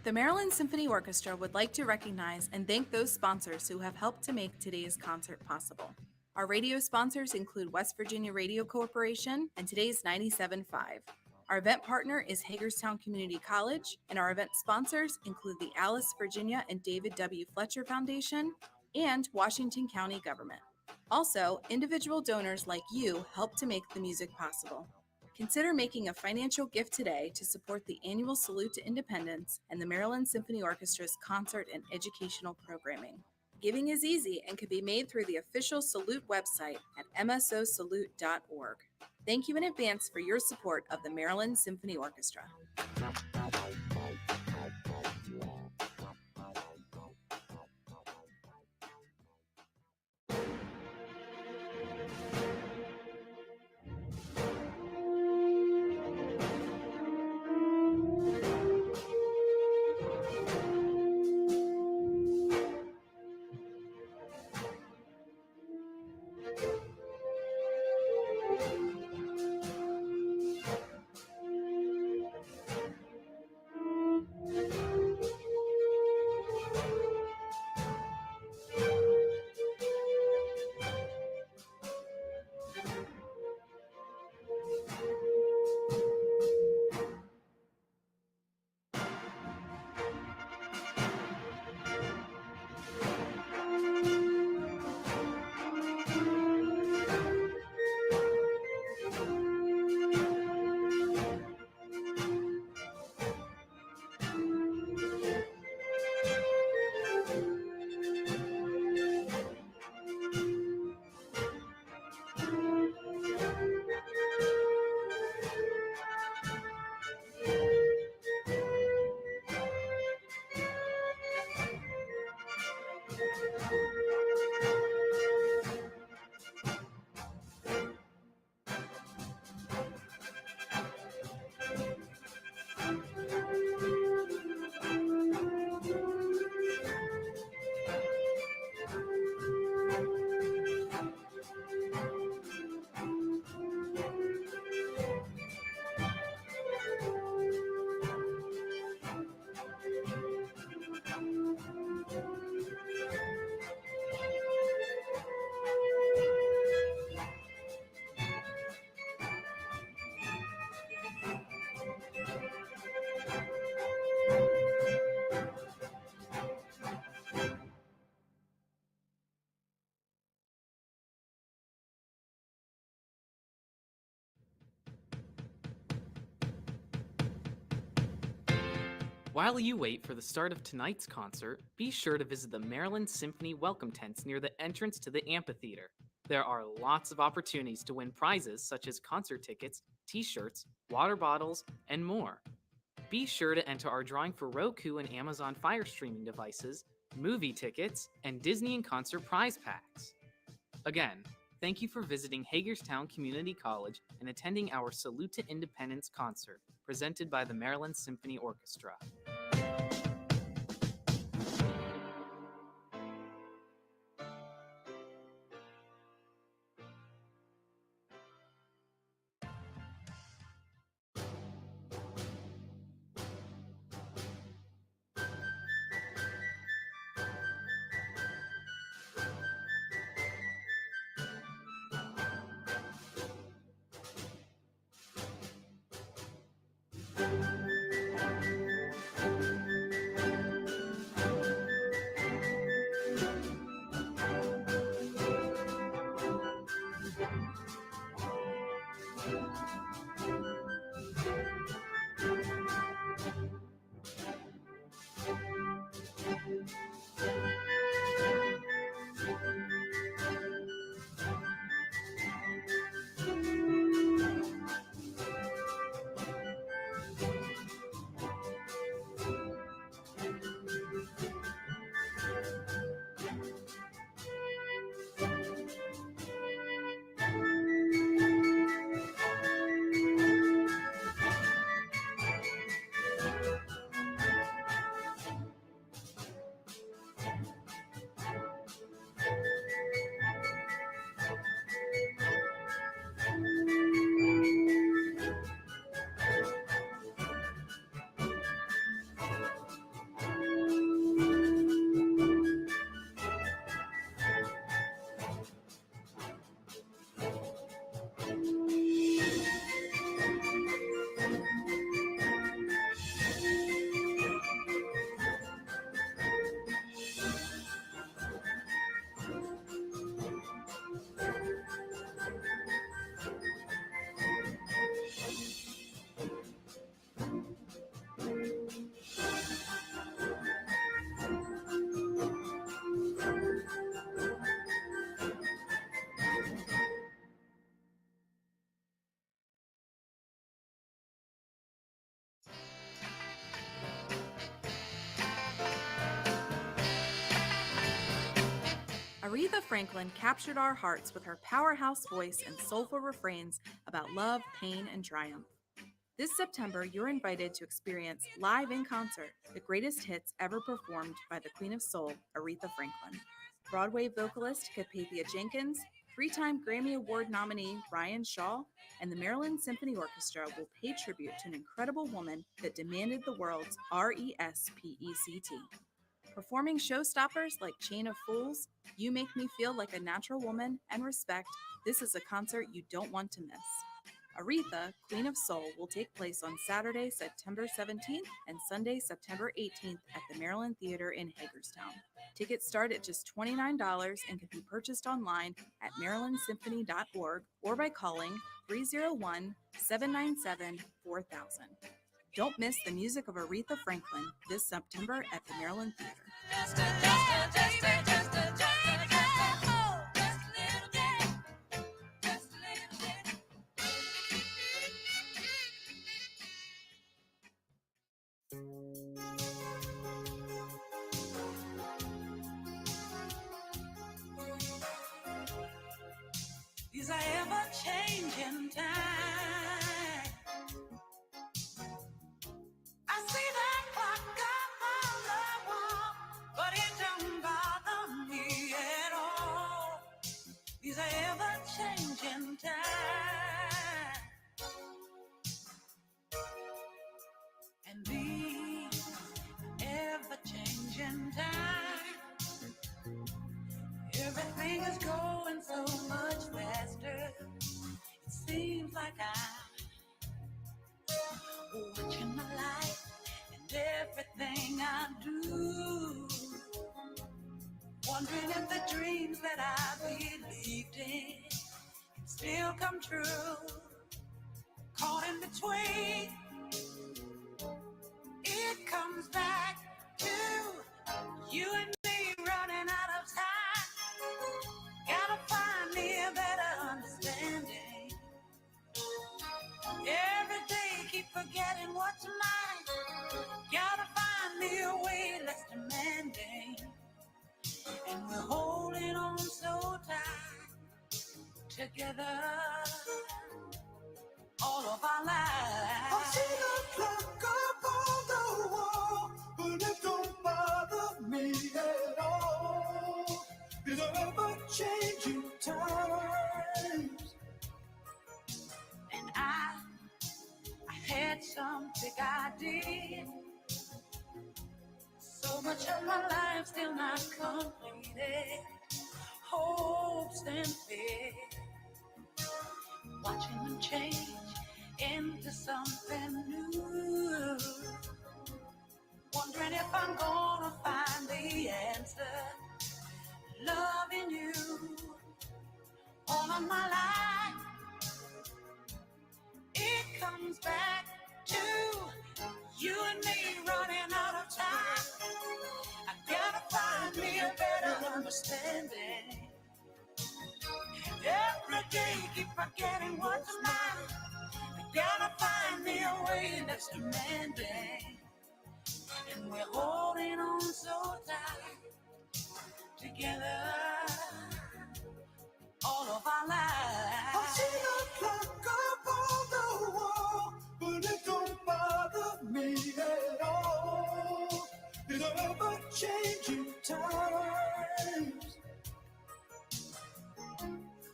The Maryland Symphony Orchestra would like to recognize and thank those sponsors who have helped to make today's concert possible. Our radio sponsors include West Virginia Radio Corporation and today's 97.5. Our event partner is Hagerstown Community College, and our event sponsors include the Alice, Virginia and David W. Fletcher Foundation and Washington County Government. Also, individual donors like you help to make the music possible. Consider making a financial gift today to support the annual Salute to Independence and the Maryland Symphony Orchestra's concert and educational programming. Giving is easy and can be made through the official Salute website at msosalute.org. Thank you in advance for your support of the Maryland Symphony Orchestra. While you wait for the start of tonight's concert, be sure to visit the Maryland Symphony welcome tents near the entrance to the amphitheater. There are lots of opportunities to win prizes such as concert tickets, t-shirts, water bottles, and more. Be sure to enter our drawing for Roku and Amazon Fire streaming devices, movie tickets, and Disney and concert prize packs. Again, thank you for visiting Hagerstown Community College and attending our Salute to Independence concert, presented by the Maryland Symphony Orchestra. Aretha Franklin captured our hearts with her powerhouse voice and soulful refrains about love, pain, and triumph. This September, you're invited to experience live in concert the greatest hits ever performed by the Queen of Soul, Aretha Franklin. Broadway vocalist Kapathia Jenkins, three-time Grammy Award nominee Ryan Shaw, and the Maryland Symphony Orchestra will pay tribute to an incredible woman that demanded the world's RESPECT. Performing showstoppers like Chain of Fools, You Make Me Feel Like a Natural Woman, and Respect, this is a concert you don't want to miss. Aretha, Queen of Soul, will take place on Saturday, September 17th and Sunday, September 18th at the Maryland Theater in Hagerstown. Tickets start at just $29 and can be purchased online at marylandsymphony.org or by calling 301-797-4000. Don't miss the music of Aretha Franklin this September at the Maryland Theater. These are ever-changing times. I see that clock on the wall, but it don't bother me at all. These are ever-changing times. And these ever-changing times, everything is going so much faster. It seems like I'm watching my life and everything I do, wondering if the dreams that I believed in can still come true. Caught in between, it comes back to you and me running out of time. Gotta find me a better understanding. Every day keep forgetting what's mine. Gotta find me a way less demanding. And we're holding on so tight together all of our lives. I see the clock up on the wall, but it don't bother me at all. These are ever-changing times. And I had some big idea. So much of my life still not completed. Hopes and fear, watching them change into something new. Wondering if I'm gonna find the answer. Loving you all of my life. It comes back to you and me running out of time. I gotta find me a better understanding. Every day keep forgetting what's mine. I gotta find me a way that's demanding. And we're holding on so tight together all of our lives. I see the clock up on the wall, but it don't bother me at all. These are ever-changing times.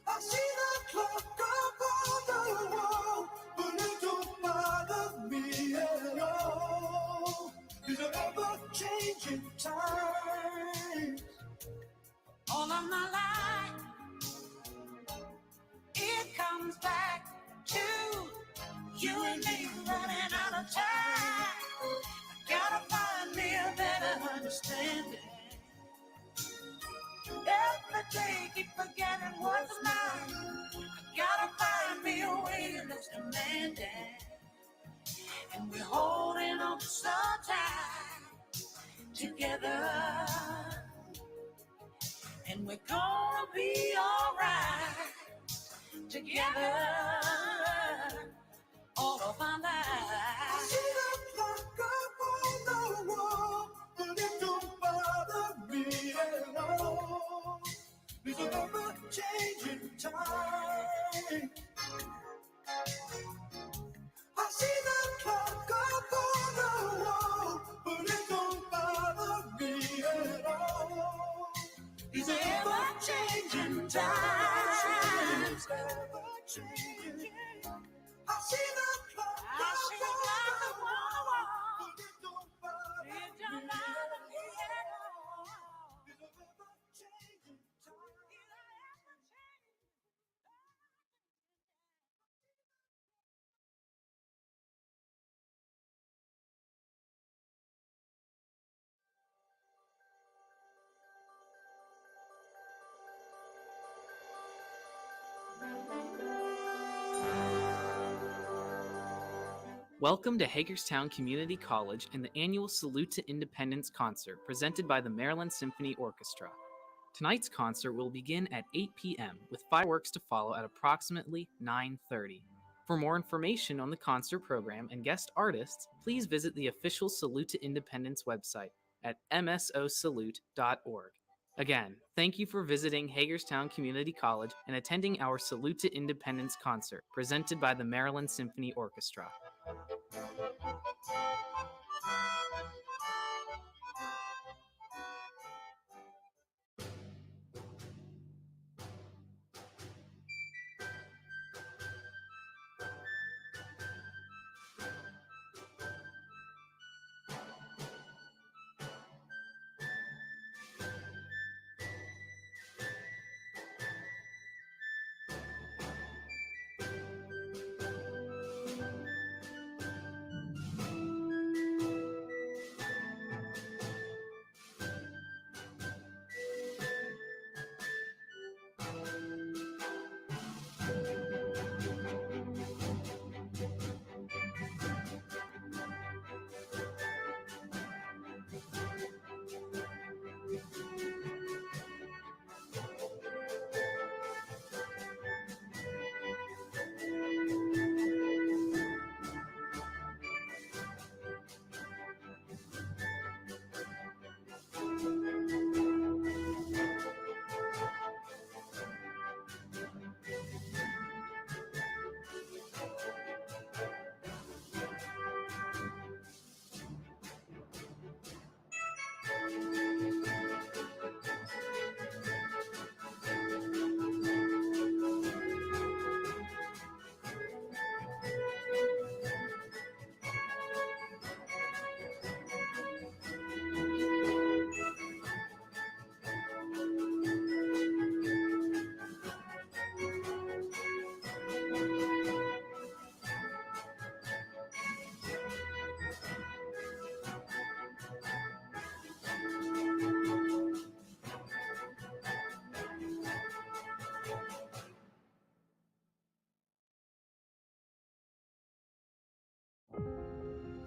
I see the clock up on the wall, but it don't bother me at all. These are ever-changing times. All of my life, it comes back to you and me running out of time. I gotta find me a better understanding. Every day keep forgetting what's mine. I gotta find me a way that's demanding. And we're holding on so tight together. And we're gonna be alright together all of our lives. I see the clock up on the wall, but it don't bother me at all. It's an ever-changing time. I see the clock up on the wall, but it don't bother me at all. It's an ever-changing time. It's ever-changing. I see the clock up on the wall, but it don't bother me at all. It's an ever-changing time. Welcome to Hagerstown Community College and the annual Salute to Independence concert presented by the Maryland Symphony Orchestra. Tonight's concert will begin at 8 p.m. with fireworks to follow at approximately 9:30. For more information on the concert program and guest artists, please visit the official Salute to Independence website at msosalute.org. Again, thank you for visiting Hagerstown Community College and attending our Salute to Independence concert presented by the Maryland Symphony Orchestra.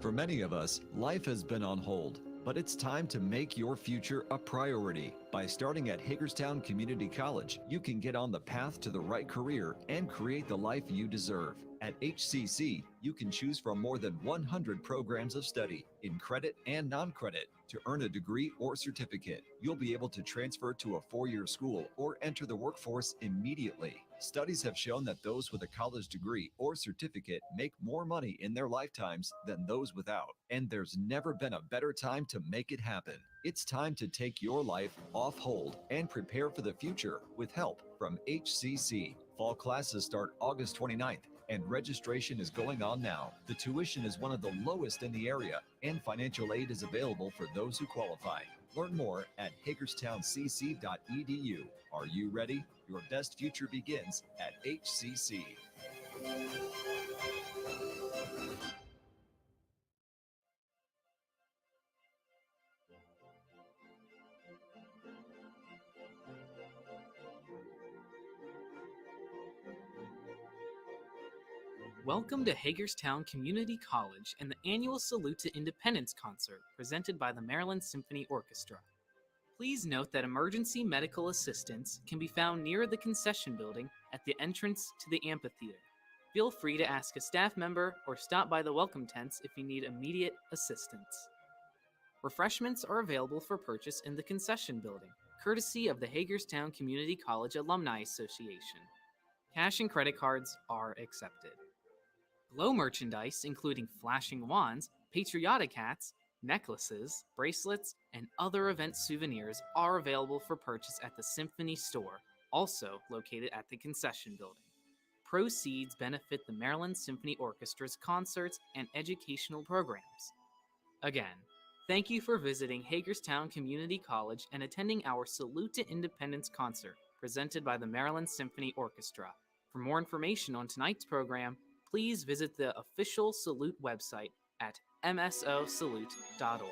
For many of us, life has been on hold, but it's time to make your future a priority. By starting at Hagerstown Community College, you can get on the path to the right career and create the life you deserve. At HCC, you can choose from more than 100 programs of study in credit and non-credit. To earn a degree or certificate, you'll be able to transfer to a four-year school or enter the workforce immediately. Studies have shown that those with a college degree or certificate make more money in their lifetimes than those without. And there's never been a better time to make it happen. It's time to take your life off hold and prepare for the future with help from HCC. Fall classes start August 29th. And registration is going on now. The tuition is one of the lowest in the area, and financial aid is available for those who qualify. Learn more at hagerstowncc.edu. Are you ready? Your best future begins at HCC. Welcome to Hagerstown Community College and the annual Salute to Independence concert presented by the Maryland Symphony Orchestra. Please note that emergency medical assistance can be found near the concession building at the entrance to the amphitheater. Feel free to ask a staff member or stop by the welcome tents if you need immediate assistance. Refreshments are available for purchase in the concession building. courtesy of the Hagerstown Community College Alumni Association. Cash and credit cards are accepted. Glow merchandise, including flashing wands, patriotic hats, necklaces, bracelets, and other event souvenirs, are available for purchase at the Symphony Store, also located at the concession building. Proceeds benefit the Maryland Symphony Orchestra's concerts and educational programs. Again, thank you for visiting Hagerstown Community College and attending our Salute to Independence concert presented by the Maryland Symphony Orchestra. For more information on tonight's program, please visit the official Salute website at msosalute.org.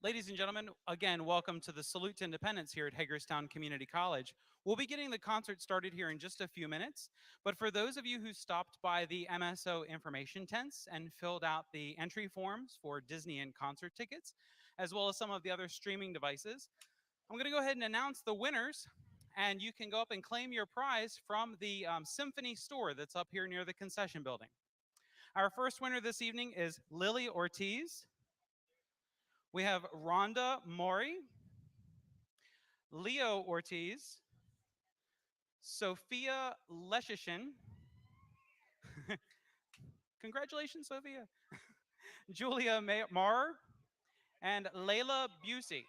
Ladies and gentlemen, again, welcome to the Salute to Independence here at Hagerstown Community College. We'll be getting the concert started here in just a few minutes, but for those of you who stopped by the MSO information tents and filled out the entry forms for Disney and concert tickets, as well as some of the other streaming devices, I'm going to go ahead and announce the winners, and you can go up and claim your prize from the Symphony Store that's up here near the concession building. Our first winner this evening is Lily Ortiz. We have Rhonda Maury, Leo Ortiz, Sophia Leshishin. Congratulations, Sophia. Julia Marr, and Layla Busey.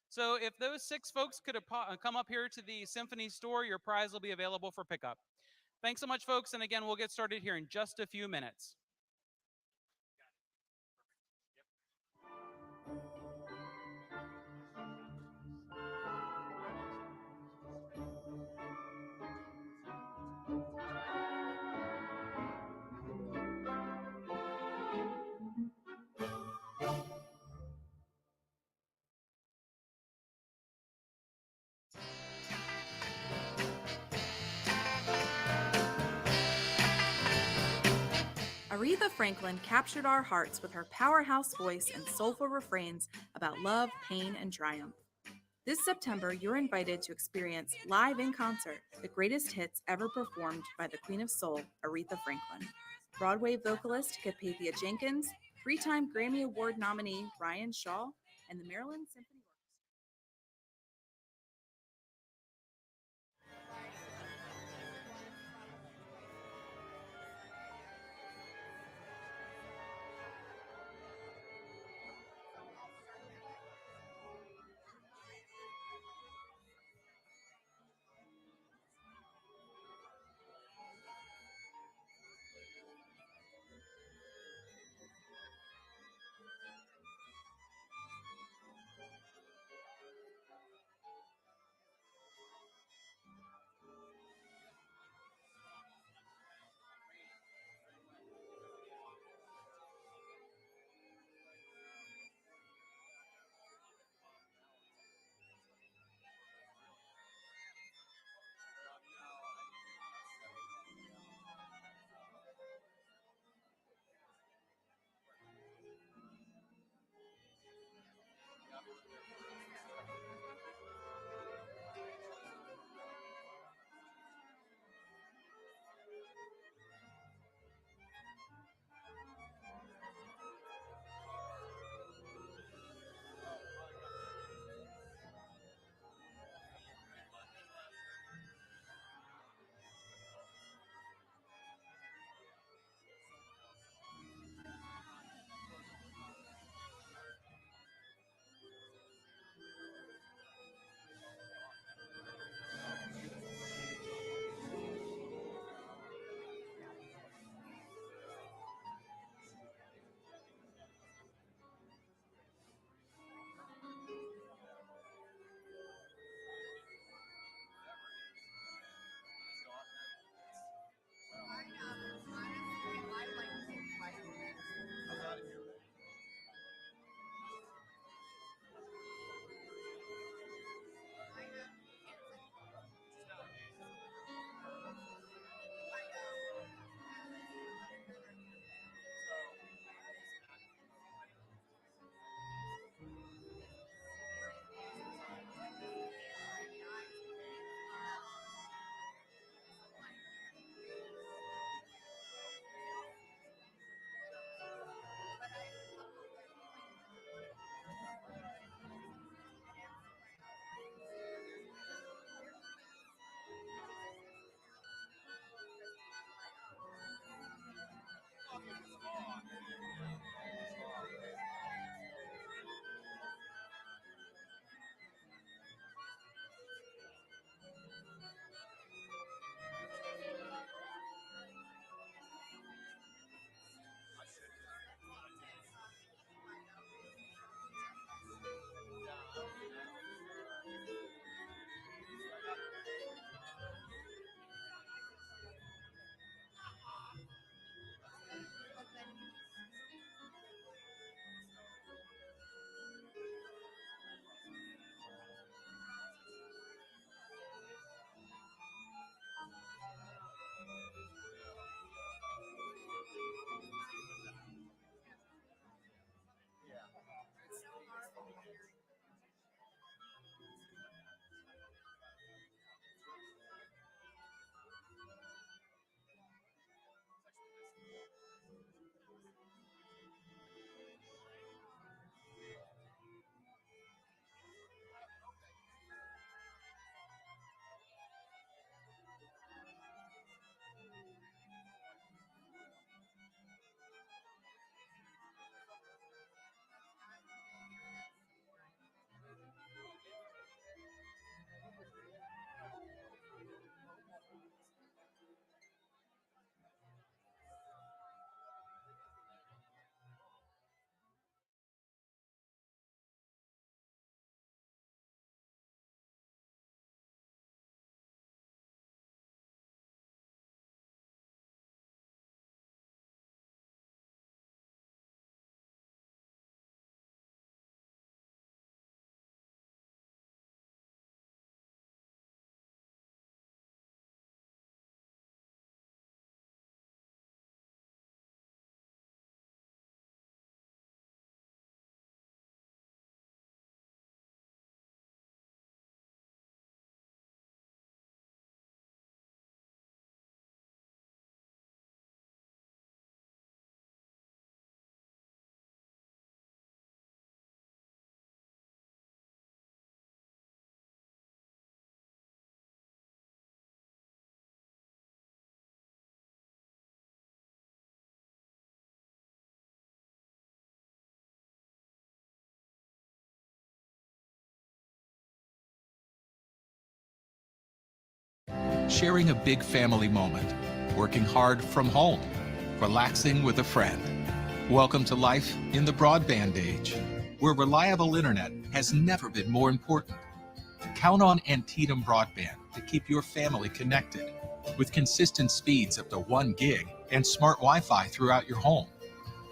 So if those 6 folks could come up here to the Symphony Store, your prize will be available for pickup. Thanks so much, folks. And again, we'll get started here in just a few minutes. Aretha Franklin captured our hearts with her powerhouse voice and soulful refrains about love, pain, and triumph. This September, you're invited to experience live in concert the greatest hits ever performed by the Queen of Soul, Aretha Franklin. Broadway vocalist Kapathia Jenkins, three-time Grammy Award nominee Ryan Shaw, and the Maryland Symphony Orchestra. sharing a big family moment, working hard from home, relaxing with a friend. Welcome to life in the broadband age, where reliable internet has never been more important. Count on Antietam Broadband to keep your family connected with consistent speeds up to 1 gig and smart Wi-Fi throughout your home.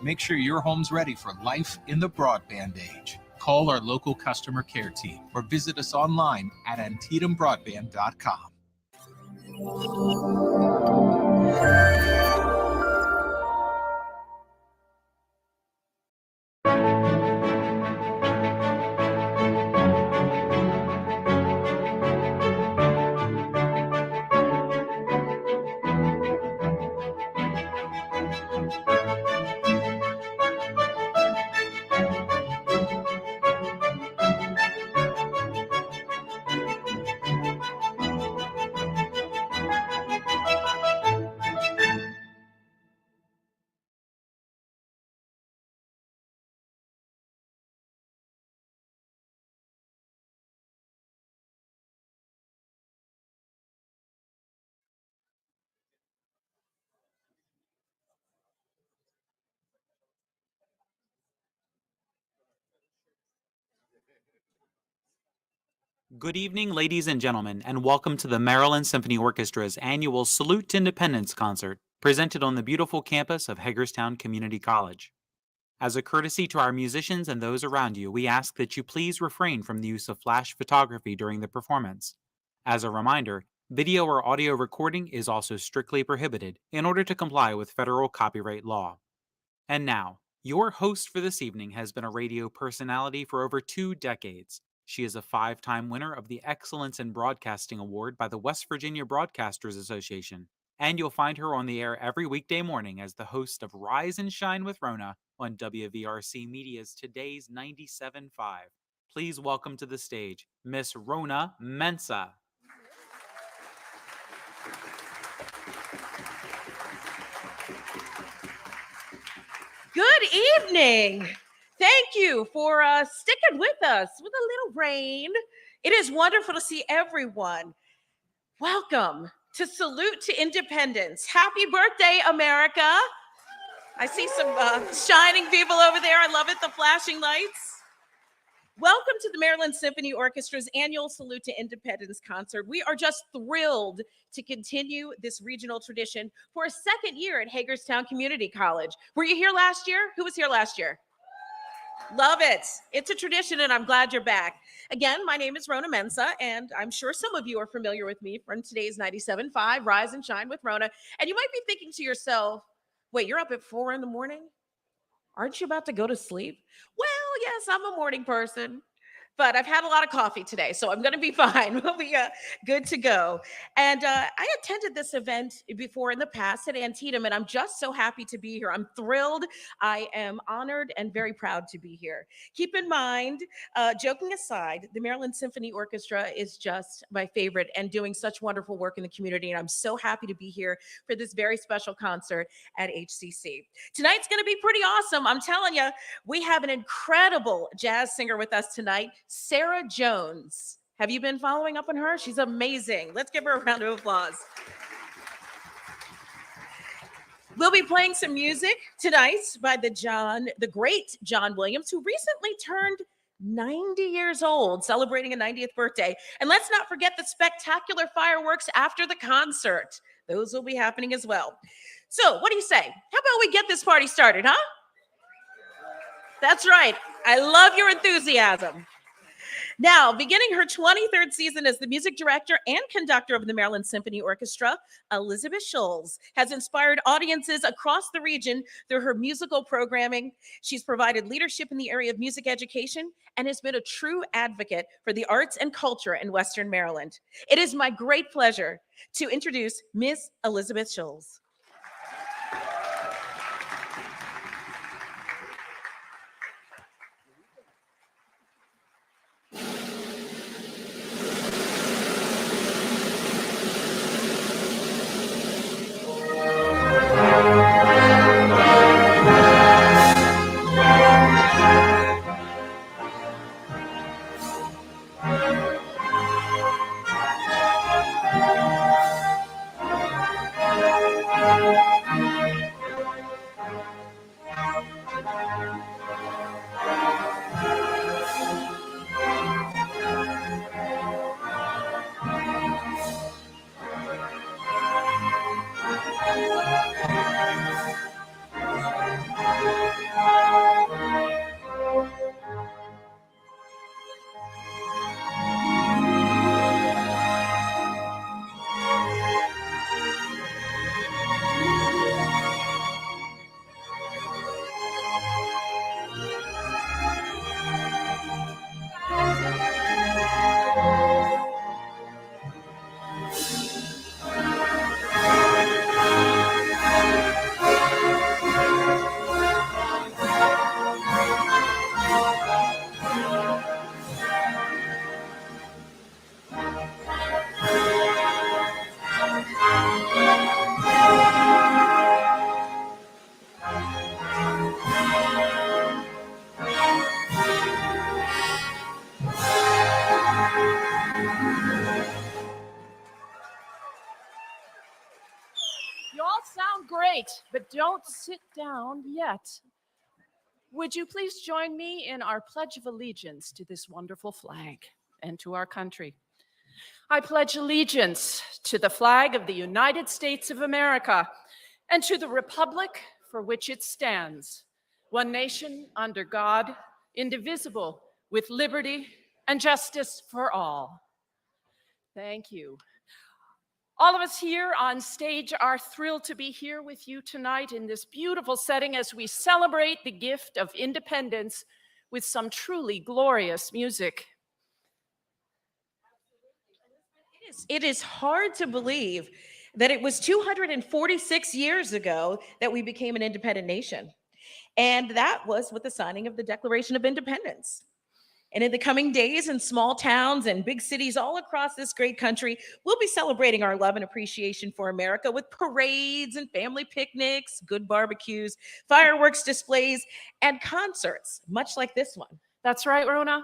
Make sure your home's ready for life in the broadband age. Call our local customer care team or visit us online at antietamBroadband.com. Good evening, ladies and gentlemen, and welcome to the Maryland Symphony Orchestra's annual Salute to Independence concert, presented on the beautiful campus of Hagerstown Community College. As a courtesy to our musicians and those around you, we ask that you please refrain from the use of flash photography during the performance. As a reminder, video or audio recording is also strictly prohibited in order to comply with federal copyright law. And now, your host for this evening has been a radio personality for over 2 decades. She is a 5-time winner of the Excellence in Broadcasting Award by the West Virginia Broadcasters Association. And you'll find her on the air every weekday morning as the host of Rise and Shine with Rona on WVRC Media's Today's 97.5. Please welcome to the stage, Miss Rona Mensah. Good evening. Thank you for sticking with us with a little rain. It is wonderful to see everyone. Welcome to Salute to Independence. Happy birthday, America. I see some shining people over there. I love it, the flashing lights. Welcome to the Maryland Symphony Orchestra's annual Salute to Independence concert. We are just thrilled to continue this regional tradition for a second year at Hagerstown Community College. Were you here last year? Who was here last year? Love it. It's a tradition, and I'm glad you're back. Again, my name is Rona Mensah, and I'm sure some of you are familiar with me from today's 97.5 Rise and Shine with Rona. And you might be thinking to yourself, wait, you're up at 4 in the morning? Aren't you about to go to sleep? Well, yes, I'm a morning person, but I've had a lot of coffee today, so I'm going to be fine. We'll be good to go. And I attended this event before in the past at Antietam, and I'm just so happy to be here. I'm thrilled. I am honored and very proud to be here. Keep in mind, joking aside, the Maryland Symphony Orchestra is just my favorite and doing such wonderful work in the community, and I'm so happy to be here for this very special concert at HCC. Tonight's going to be pretty awesome. I'm telling you, we have an incredible jazz singer with us tonight, Sara Jones. Have you been following up on her? She's amazing. Let's give her a round of applause. We'll be playing some music tonight by the great John Williams, who recently turned 90 years old, celebrating a 90th birthday. And let's not forget the spectacular fireworks after the concert. Those will be happening as well. So what do you say? How about we get this party started, huh? That's right. I love your enthusiasm. Now, beginning her 23rd season as the music director and conductor of the Maryland Symphony Orchestra, Elizabeth Schulze has inspired audiences across the region through her musical programming. She's provided leadership in the area of music education and has been a true advocate for the arts and culture in Western Maryland. It is my great pleasure to introduce Miss Elizabeth Schulze. sound great, but don't sit down yet. Would you please join me in our Pledge of Allegiance to this wonderful flag and to our country? I pledge allegiance to the flag of the United States of America and to the republic for which it stands, one nation under God, indivisible, with liberty and justice for all. Thank you. All of us here on stage are thrilled to be here with you tonight in this beautiful setting as we celebrate the gift of independence with some truly glorious music. It is hard to believe that it was 246 years ago that we became an independent nation. And that was with the signing of the Declaration of Independence. And in the coming days in small towns and big cities all across this great country, we'll be celebrating our love and appreciation for America with parades and family picnics, good barbecues, fireworks displays, and concerts, much like this one. That's right, Rona.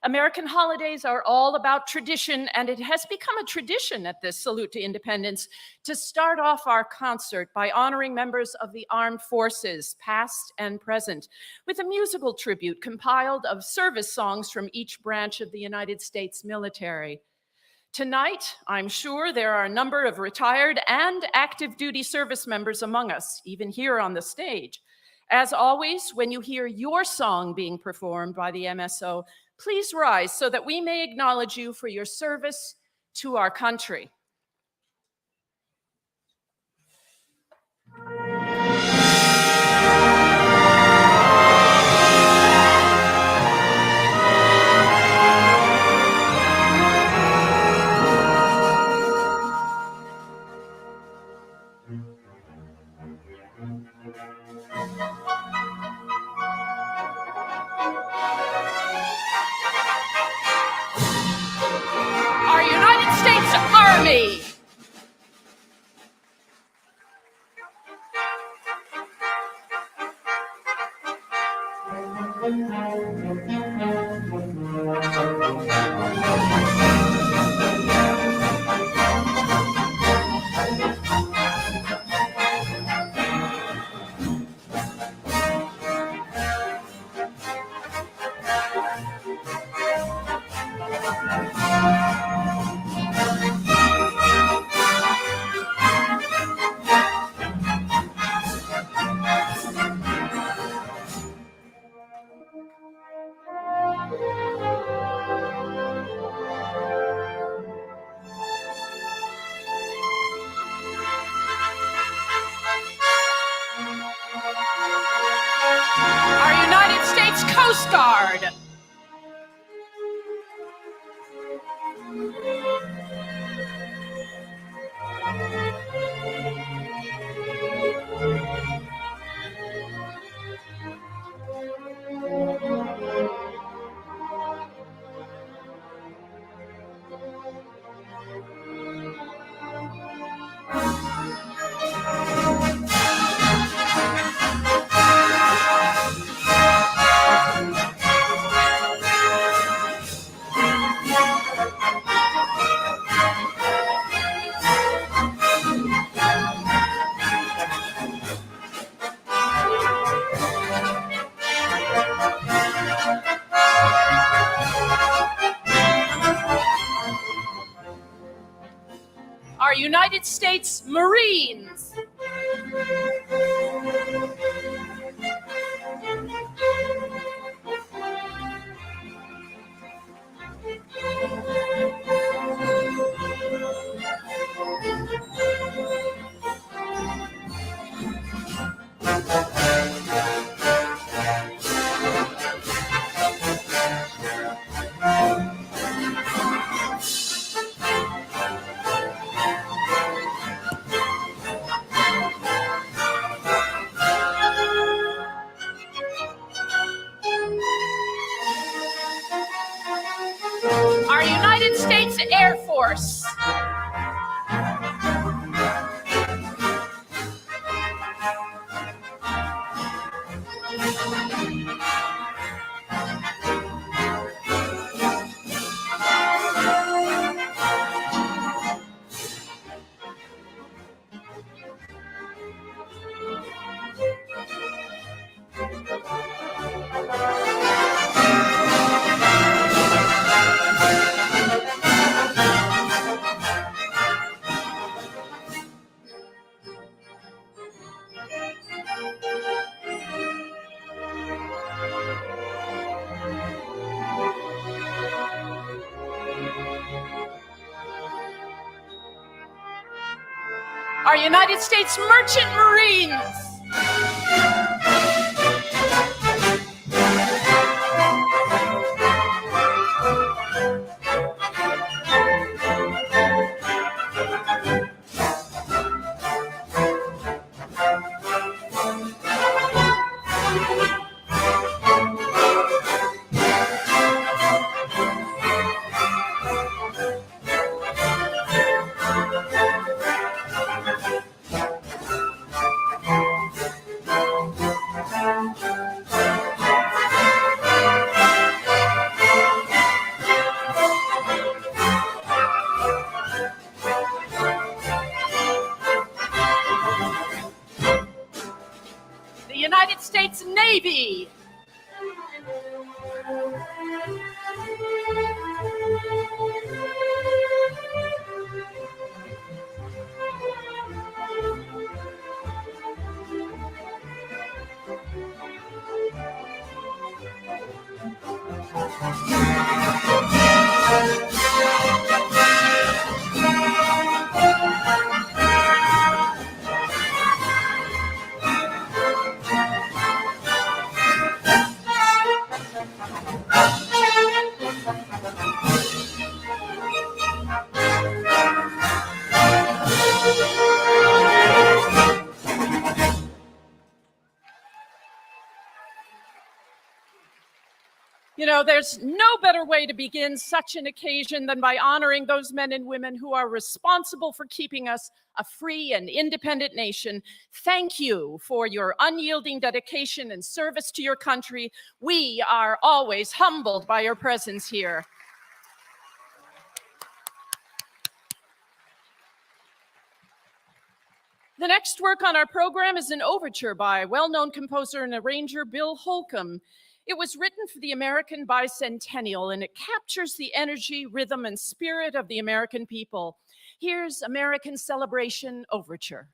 American holidays are all about tradition, and it has become a tradition at this Salute to Independence to start off our concert by honoring members of the armed forces, past and present, with a musical tribute compiled of service songs from each branch of the United States military. Tonight, I'm sure there are a number of retired and active duty service members among us, even here on the stage. As always, when you hear your song being performed by the MSO, please rise so that we may acknowledge you for your service to our country. Our United States Army. Our United States Coast Guard. Our United States Marines. our United States Merchant Marines. The United States Navy. You know, there's no better way to begin such an occasion than by honoring those men and women who are responsible for keeping us a free and independent nation. Thank you for your unyielding dedication and service to your country. We are always humbled by your presence here. The next work on our program is an overture by well-known composer and arranger Bill Holcomb. It was written for the American bicentennial, and it captures the energy, rhythm, and spirit of the American people. Here's American Celebration Overture.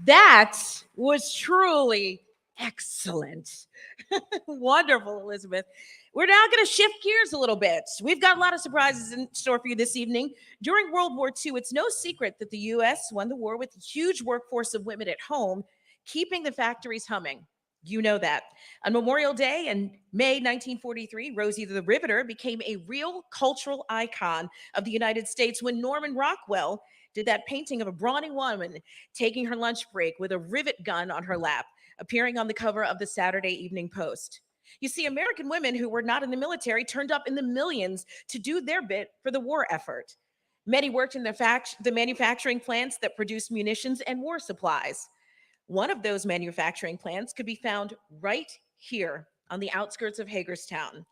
That was truly excellent. Wonderful, Elizabeth. We're now going to shift gears a little bit. We've got a lot of surprises in store for you this evening. During World War II, it's no secret that the U.S. won the war with a huge workforce of women at home, keeping the factories humming. You know that. On Memorial Day in May 1943, Rosie the Riveter became a real cultural icon of the United States when Norman Rockwell did that painting of a brawny woman taking her lunch break with a rivet gun on her lap, appearing on the cover of the Saturday Evening Post. You see, American women who were not in the military turned up in the millions to do their bit for the war effort. Many worked in the manufacturing plants that produced munitions and war supplies. One of those manufacturing plants could be found right here on the outskirts of Hagerstown.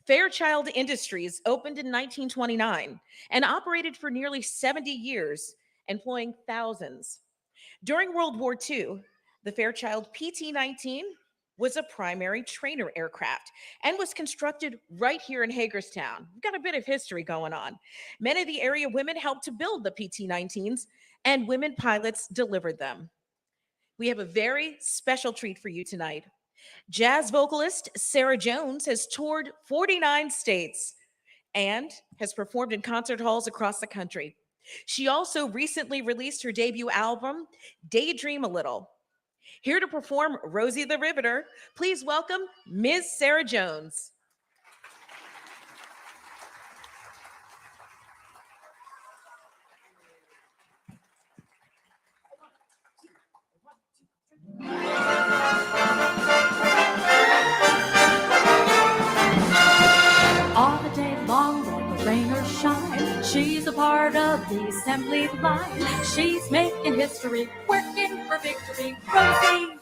Fairchild Industries opened in 1929 and operated for nearly 70 years, employing thousands. During World War II, the Fairchild PT-19 was a primary trainer aircraft and was constructed right here in Hagerstown. We've got a bit of history going on. Many of the area women helped to build the PT-19s, and women pilots delivered them. We have a very special treat for you tonight. Jazz vocalist Sara Jones has toured 49 states and has performed in concert halls across the country. She also recently released her debut album, Daydream a Little. Here to perform Rosie the Riveter, please welcome Ms. Sara Jones. All the day long, whether rain or shine, she's a part of the assembly line. She's making history, working for victory. Rosie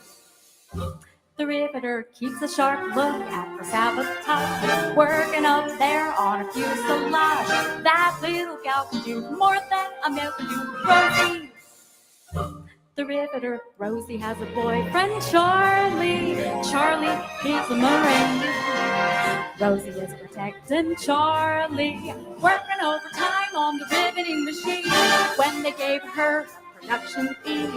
the Riveter keeps a sharp look at her sabotage, working up there on a fuselage. That little gal can do more than a male can do. Rosie the Riveter. Rosie has a boyfriend, Charlie. Charlie, he's a Marine. Rosie is protecting Charlie, working overtime on the riveting machine. When they gave her a production fee,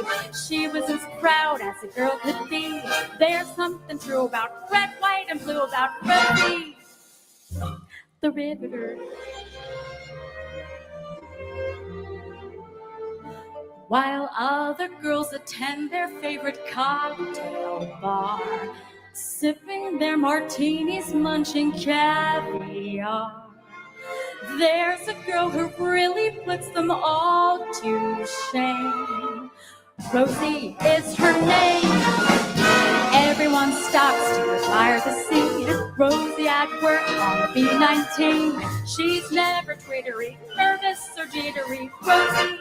she was as proud as a girl could be. There's something true about red, white, and blue about Rosie the Riveter. While other girls attend their favorite cocktail bar, sipping their martinis, munching caviar, there's a girl who really puts them all to shame. Rosie is her name. Everyone stops to admire the scene. Rosie at work on the B-19. She's never twittery, nervous, or jittery. Rosie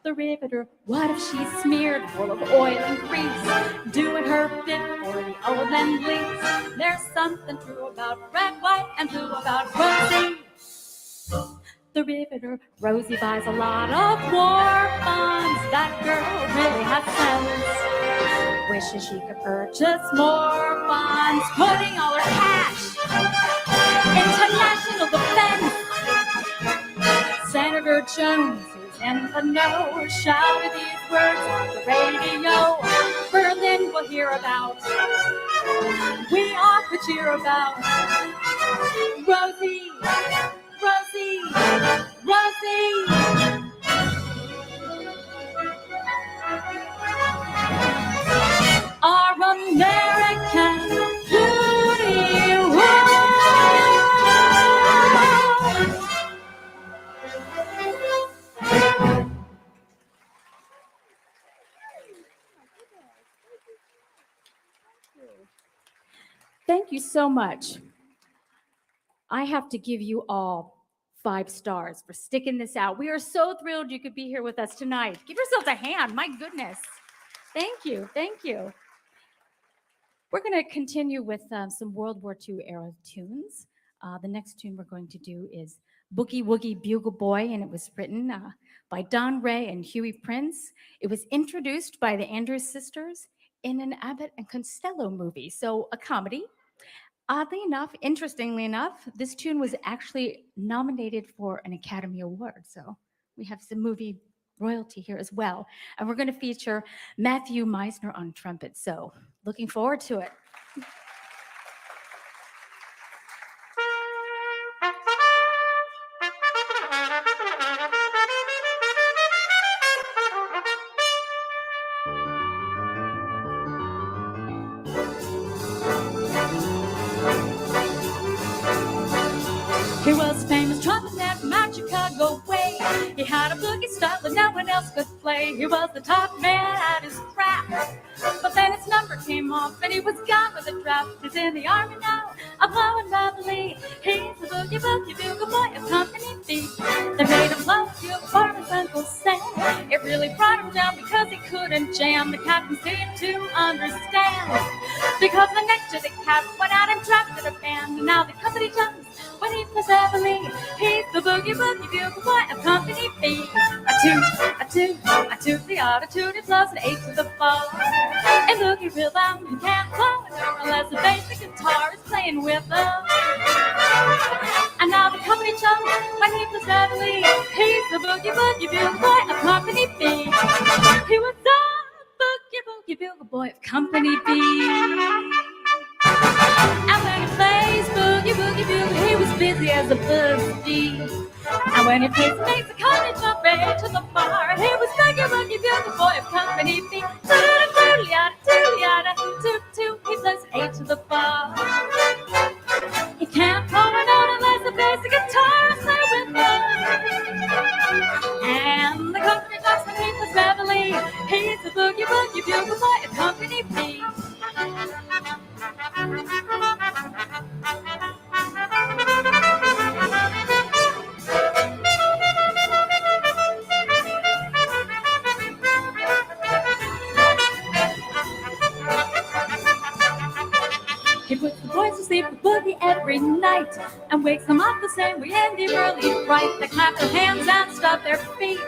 the Riveter. What if she's smeared full of oil and grease, doing her bit for the old and lease? There's something true about red, white, and blue about Rosie the Riveter. Rosie buys a lot of war bonds. That girl really has sense. Wishes she could purchase more bonds, putting all her cash into national defense. Senator Jones in the know shouted these words on the radio. Berlin will hear about. We ought to cheer about. Rosie, Rosie, Rosie. Our American beauty. Thank you so much. I have to give you all 5 stars for sticking this out. We are so thrilled you could be here with us tonight. Give yourselves a hand. My goodness. Thank you. Thank you. We're going to continue with some World War II era tunes. The next tune we're going to do is Boogie Woogie Bugle Boy, and it was written by Don Ray and Huey Prince. It was introduced by the Andrews Sisters in an Abbott and Costello movie, so a comedy. Oddly enough, interestingly enough, this tune was actually nominated for an Academy Award, so we have some movie royalty here as well. And we're going to feature Matthew Meisner on trumpet. So looking forward to it. He was famous trumpet man from out Chicago way. He had a boogie style that no one else could play. He was the top man at his craft. But then his number came off and he was gone with a draft. He's in the army now, a blowing bubbly. He's the boogie boogie bugle boy of Company B. They made him blow a bugle for his Uncle Sam. It really brought him down because he couldn't jam. The captain seemed to understand. Because the next year the cap went out and drafted a band. And now the company jumps when he plays heavily. He's the boogie boogie bugle boy of Company B. A toot, the attitude, it blows an 8 to the bar. And boogie rhythm, you can't blow it unless the basic guitar is playing with them. And now the company jumps when he plays heavily. He's the boogie boogie bugle boy of Company B. He was the boogie boogie bugle boy of Company B. And when he plays boogie boogie bugle, he was busy as a bee. And when he plays, he makes the company jump right to the bar. He was boogie boogie bugle boy of Company B. Toot-a-toot-a-yada, toot-toot, he plays an 8 to the bar. He can't blow a note unless the basic guitar is there with him. And the company jumps when he plays heavily. He's the boogie boogie bugle boy of Company B. He puts the boys to sleep with boogie every night and wakes them up the same way in the early bright. They clap their hands and stomp their feet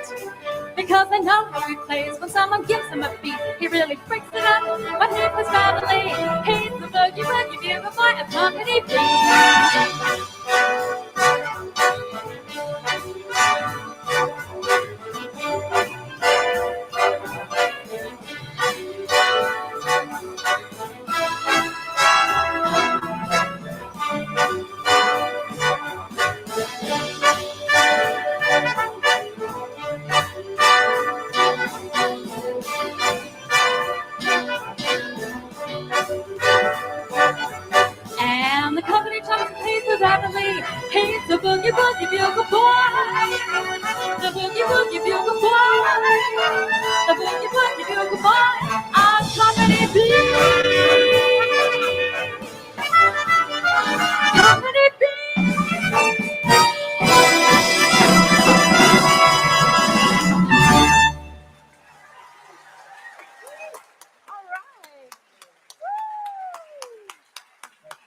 because they know how he plays when someone gives him a beat. He really breaks it up when he plays family. He's the boogie boogie bugle boy of Company B. And the company jumps and plays with rapidly. He's the boogie boogie bugle boy. The boogie boogie bugle boy. The boogie boogie bugle boy of Company B. Company B. All right.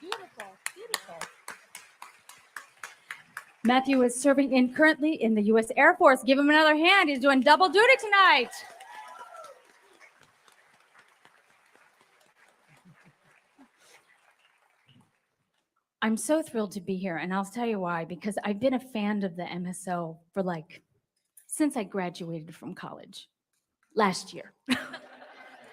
Beautiful, beautiful. Matthew is serving currently in the U.S. Air Force. Give him another hand. He's doing double duty tonight. I'm so thrilled to be here, and I'll tell you why, because I've been a fan of the MSO for since I graduated from college last year.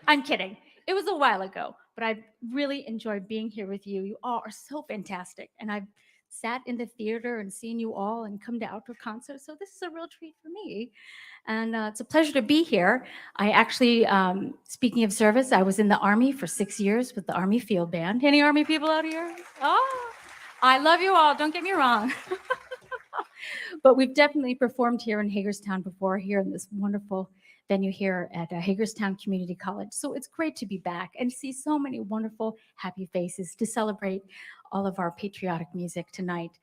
I'm kidding. It was a while ago, but I've really enjoyed being here with you. You all are so fantastic, and I've sat in the theater and seen you all and come to outdoor concerts, so this is a real treat for me. And it's a pleasure to be here. I actually, speaking of service, I was in the Army for 6 years with the Army Field Band. Any Army people out here? Oh, I love you all, don't get me wrong. But we've definitely performed here in Hagerstown before, here in this wonderful venue here at Hagerstown Community College. So it's great to be back and see so many wonderful, happy faces to celebrate all of our patriotic music tonight.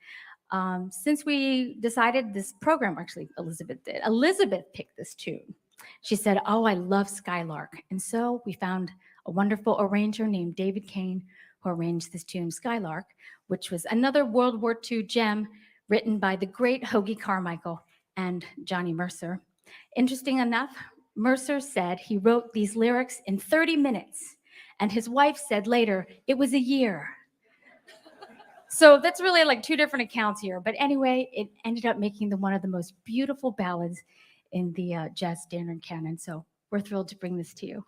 Since we decided this program, actually Elizabeth did, Elizabeth picked this tune. She said, oh, I love Skylark. And so we found a wonderful arranger named David Kane who arranged this tune, Skylark, which was another World War II gem written by the great Hoagie Carmichael and Johnny Mercer. Interesting enough, Mercer said he wrote these lyrics in 30 minutes, and his wife said later, it was a year. So that's really like two different accounts here. But anyway, it ended up making one of the most beautiful ballads in the jazz standard canon. So we're thrilled to bring this to you.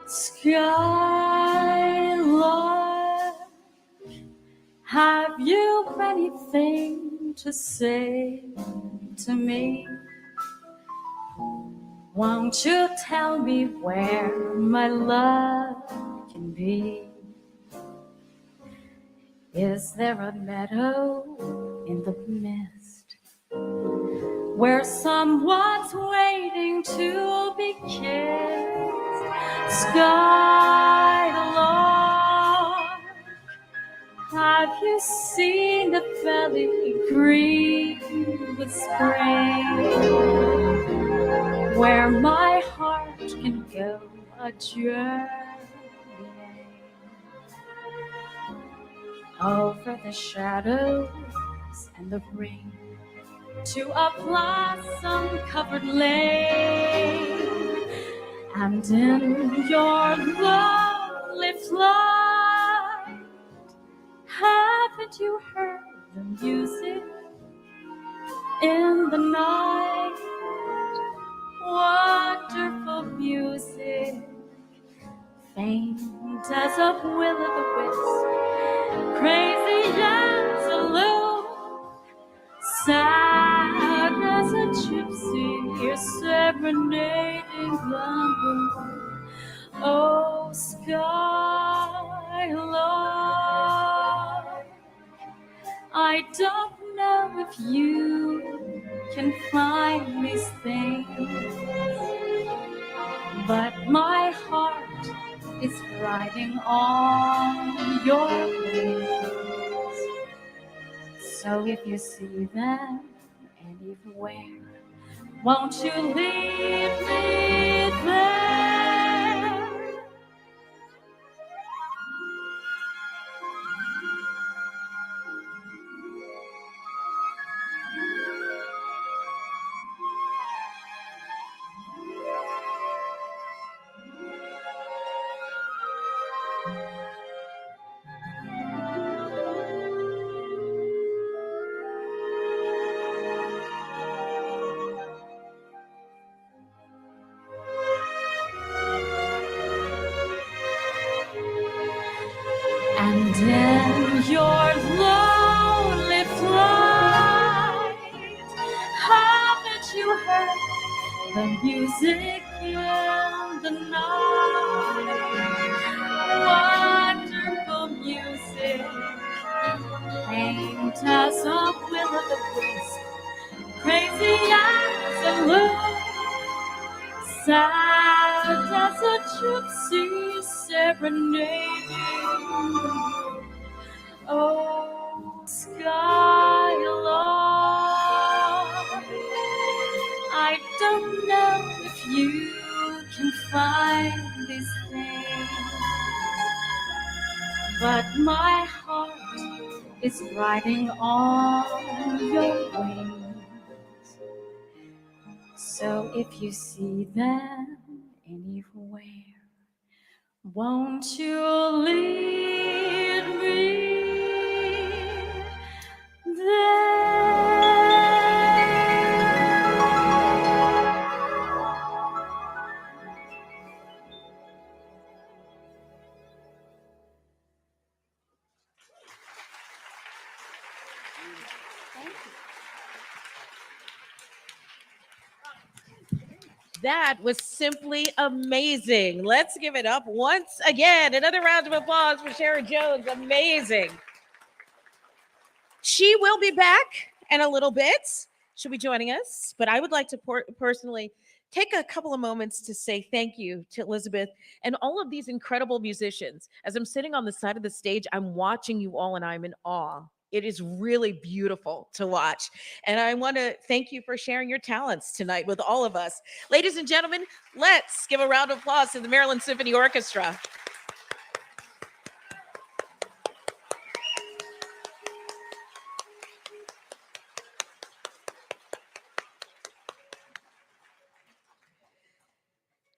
Skylark, have you anything to say to me? Won't you tell me where my love can be? Is there a meadow in the mist where someone's waiting to be kissed? Skylark, have you seen the valley green with spring, where my heart can go a journey over the shadows and the rain to a blossom-covered lane? And in your lonely flight, haven't you heard the music in the night? Wonderful music, faint as a will-o'-the-wisp, crazy as a loon, sad as a gypsy, you're serenading the moon. Oh, Skylark, I don't know if you can find these things, but my heart is riding on your wings. So if you see them anywhere, won't you leave me there? And in your lonely flight, haven't you heard the music in the night? Wonderful music, faint as a will-o'-the-wisp, crazy as a loon, sad as a gypsy serenading. Oh, Skylark, I don't know if you can find these things, but my heart is riding on your wings. So if you see them anywhere, won't you lead me That was simply amazing. Let's give it up once again. Another round of applause for Sara Jones. Amazing. She will be back in a little bit. She'll be joining us. But I would like to personally take a couple of moments to say thank you to Elizabeth and all of these incredible musicians. As I'm sitting on the side of the stage, I'm watching you all and I'm in awe. It is really beautiful to watch. And I want to thank you for sharing your talents tonight with all of us. Ladies and gentlemen, let's give a round of applause to the Maryland Symphony Orchestra.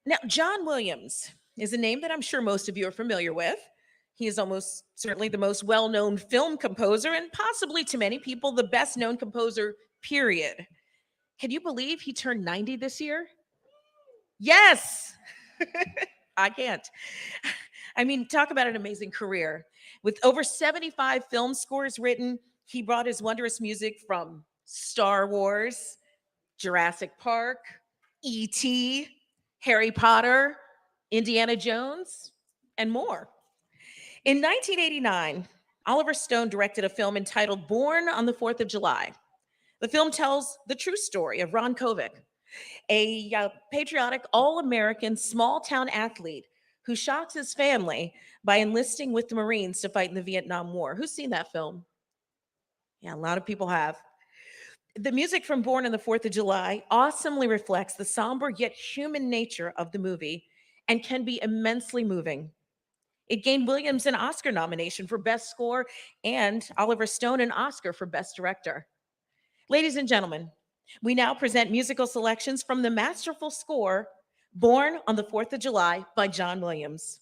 Now, John Williams is a name that I'm sure most of you are familiar with. He is almost certainly the most well-known film composer and possibly to many people the best-known composer, period. Can you believe he turned 90 this year? Yes. I can't. I mean, talk about an amazing career. With over 75 film scores written, he brought his wondrous music from Star Wars, Jurassic Park, E.T., Harry Potter, Indiana Jones, and more. In 1989, Oliver Stone directed a film entitled Born on the 4th of July. The film tells the true story of Ron Kovic, a patriotic, all-American, small-town athlete who shocks his family by enlisting with the Marines to fight in the Vietnam War. Who's seen that film? Yeah, a lot of people have. The music from Born on the 4th of July awesomely reflects the somber yet human nature of the movie and can be immensely moving. It gained Williams an Oscar nomination for Best Score and Oliver Stone an Oscar for Best Director. Ladies and gentlemen, we now present musical selections from the masterful score, Born on the 4th of July by John Williams.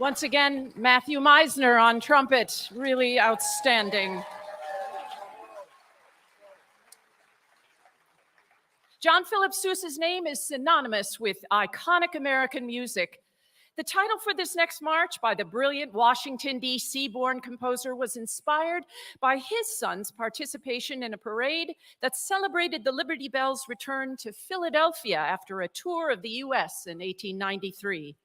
Once again, Matthew Meisner on trumpet, really outstanding. John Philip Sousa's name is synonymous with iconic American music. The title for this next march by the brilliant Washington, D.C.-born composer was inspired by his son's participation in a parade that celebrated the Liberty Bell's return to Philadelphia after a tour of the U.S. in 1893.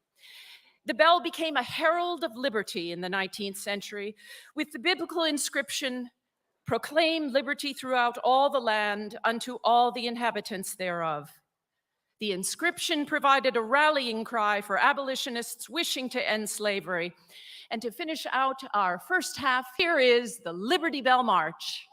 The bell became a herald of liberty in the 19th century, with the biblical inscription, "Proclaim liberty throughout all the land unto all the inhabitants thereof." The inscription provided a rallying cry for abolitionists wishing to end slavery. And to finish out our first half, here is the Liberty Bell March.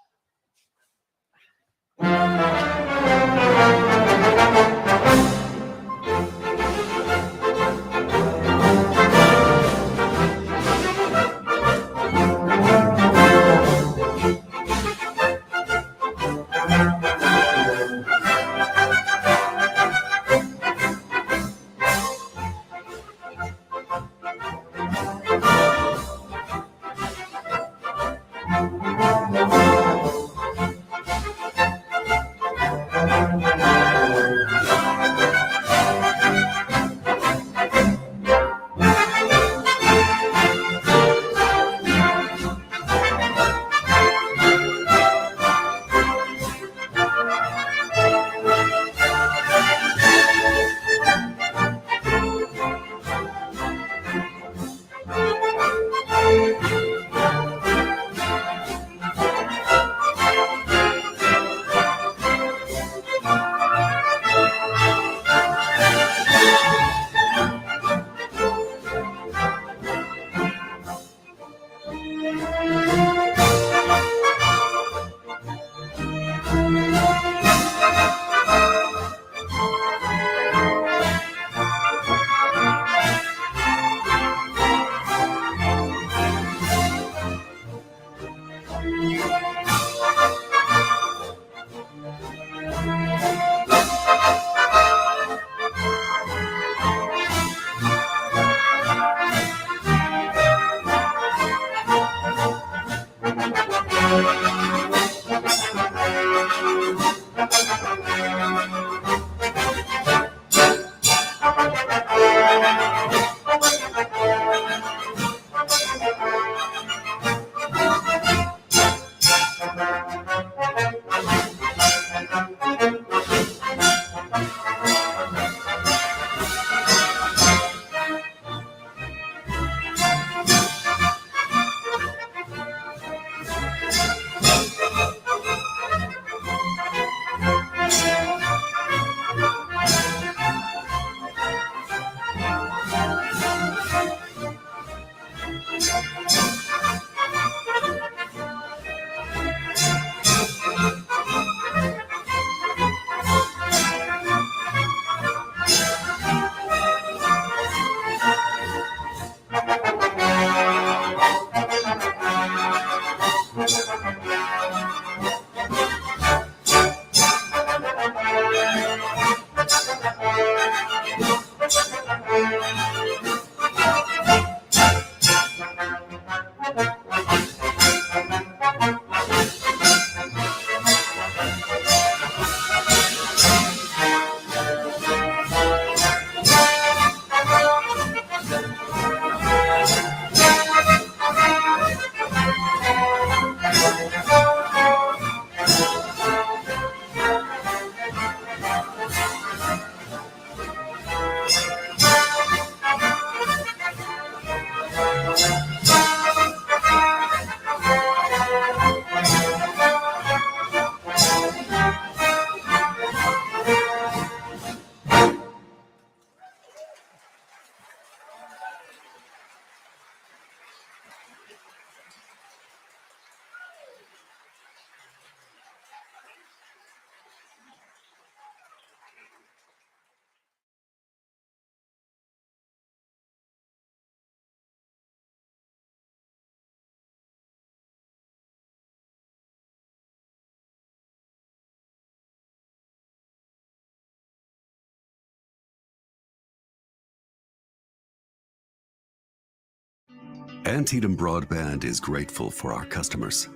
Antietam Broadband is grateful for our customers.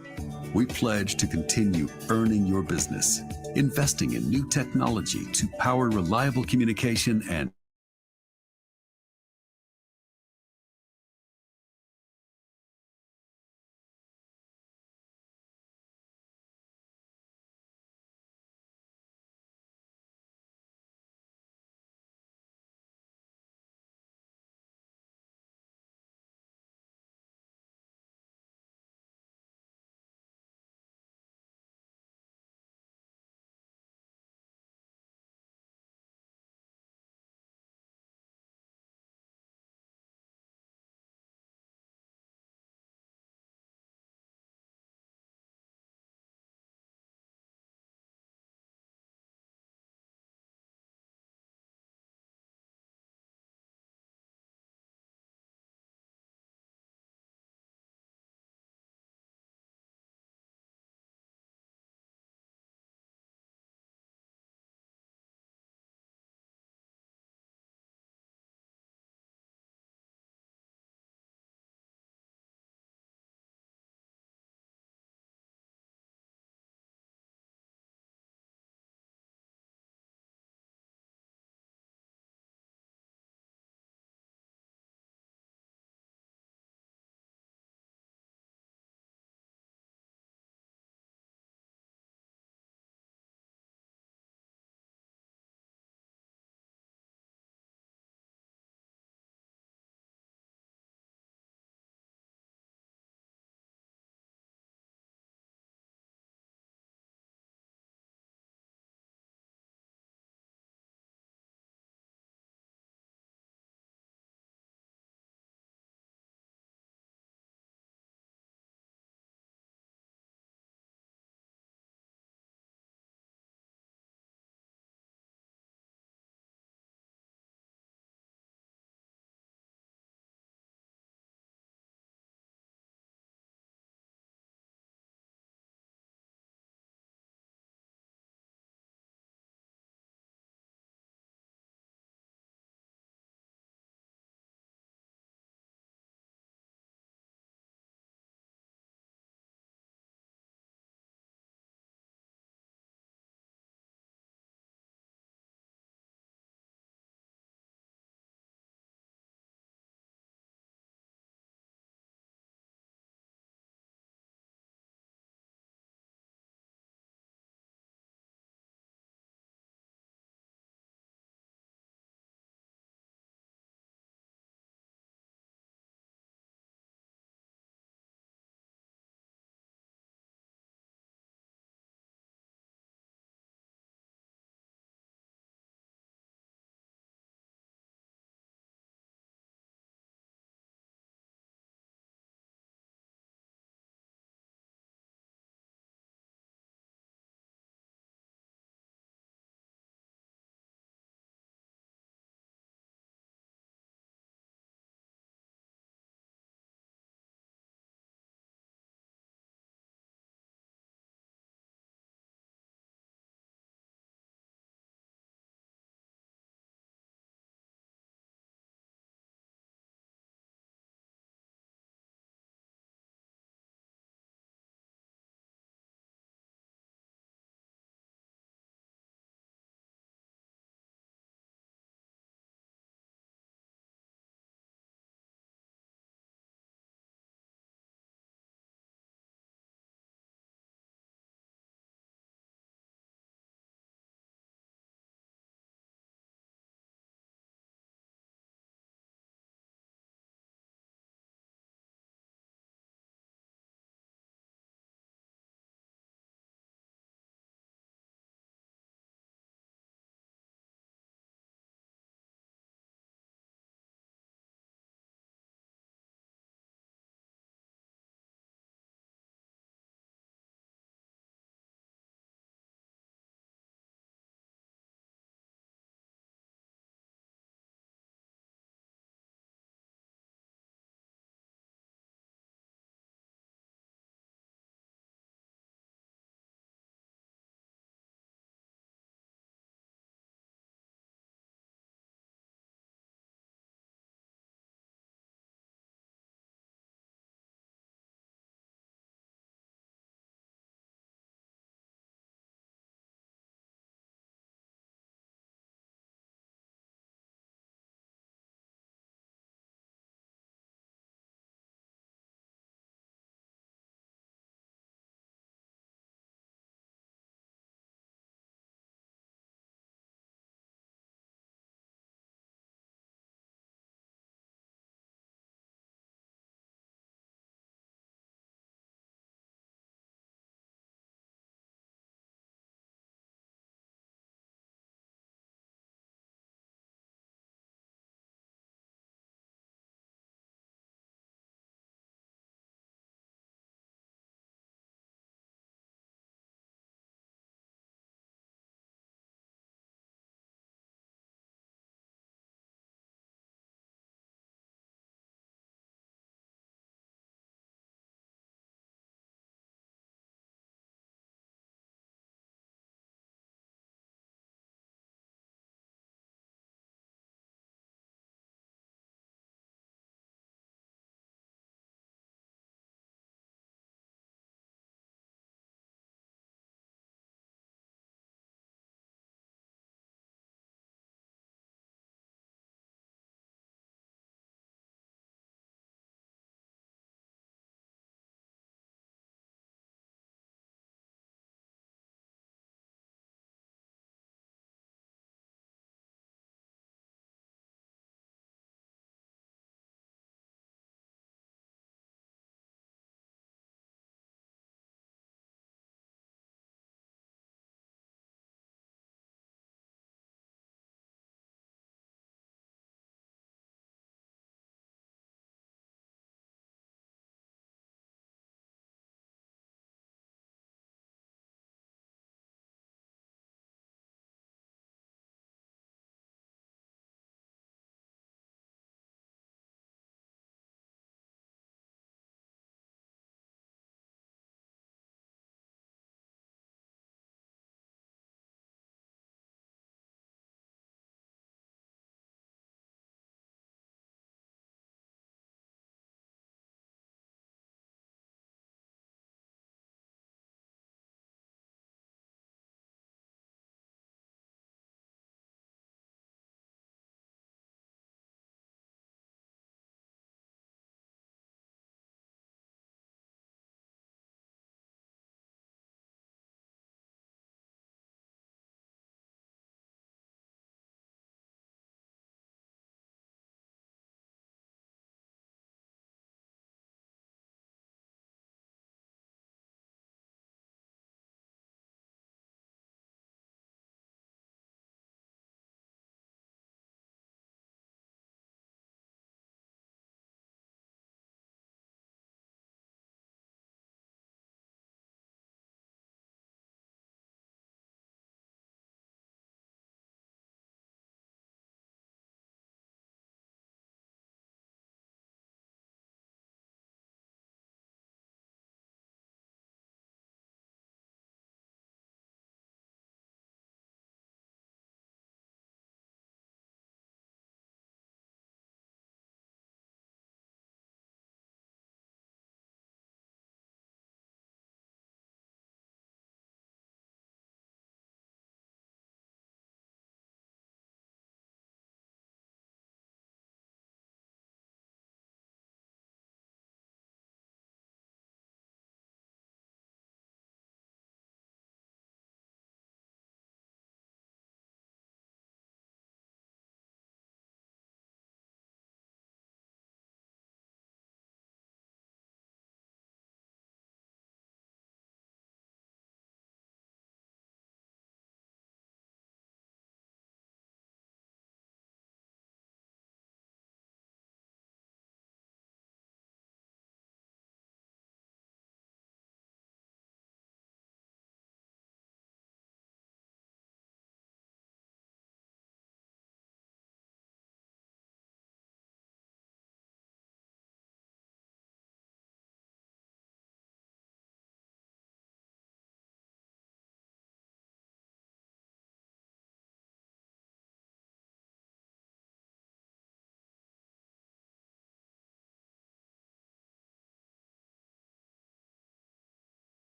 We pledge to continue earning your business, investing in new technology to power reliable communication and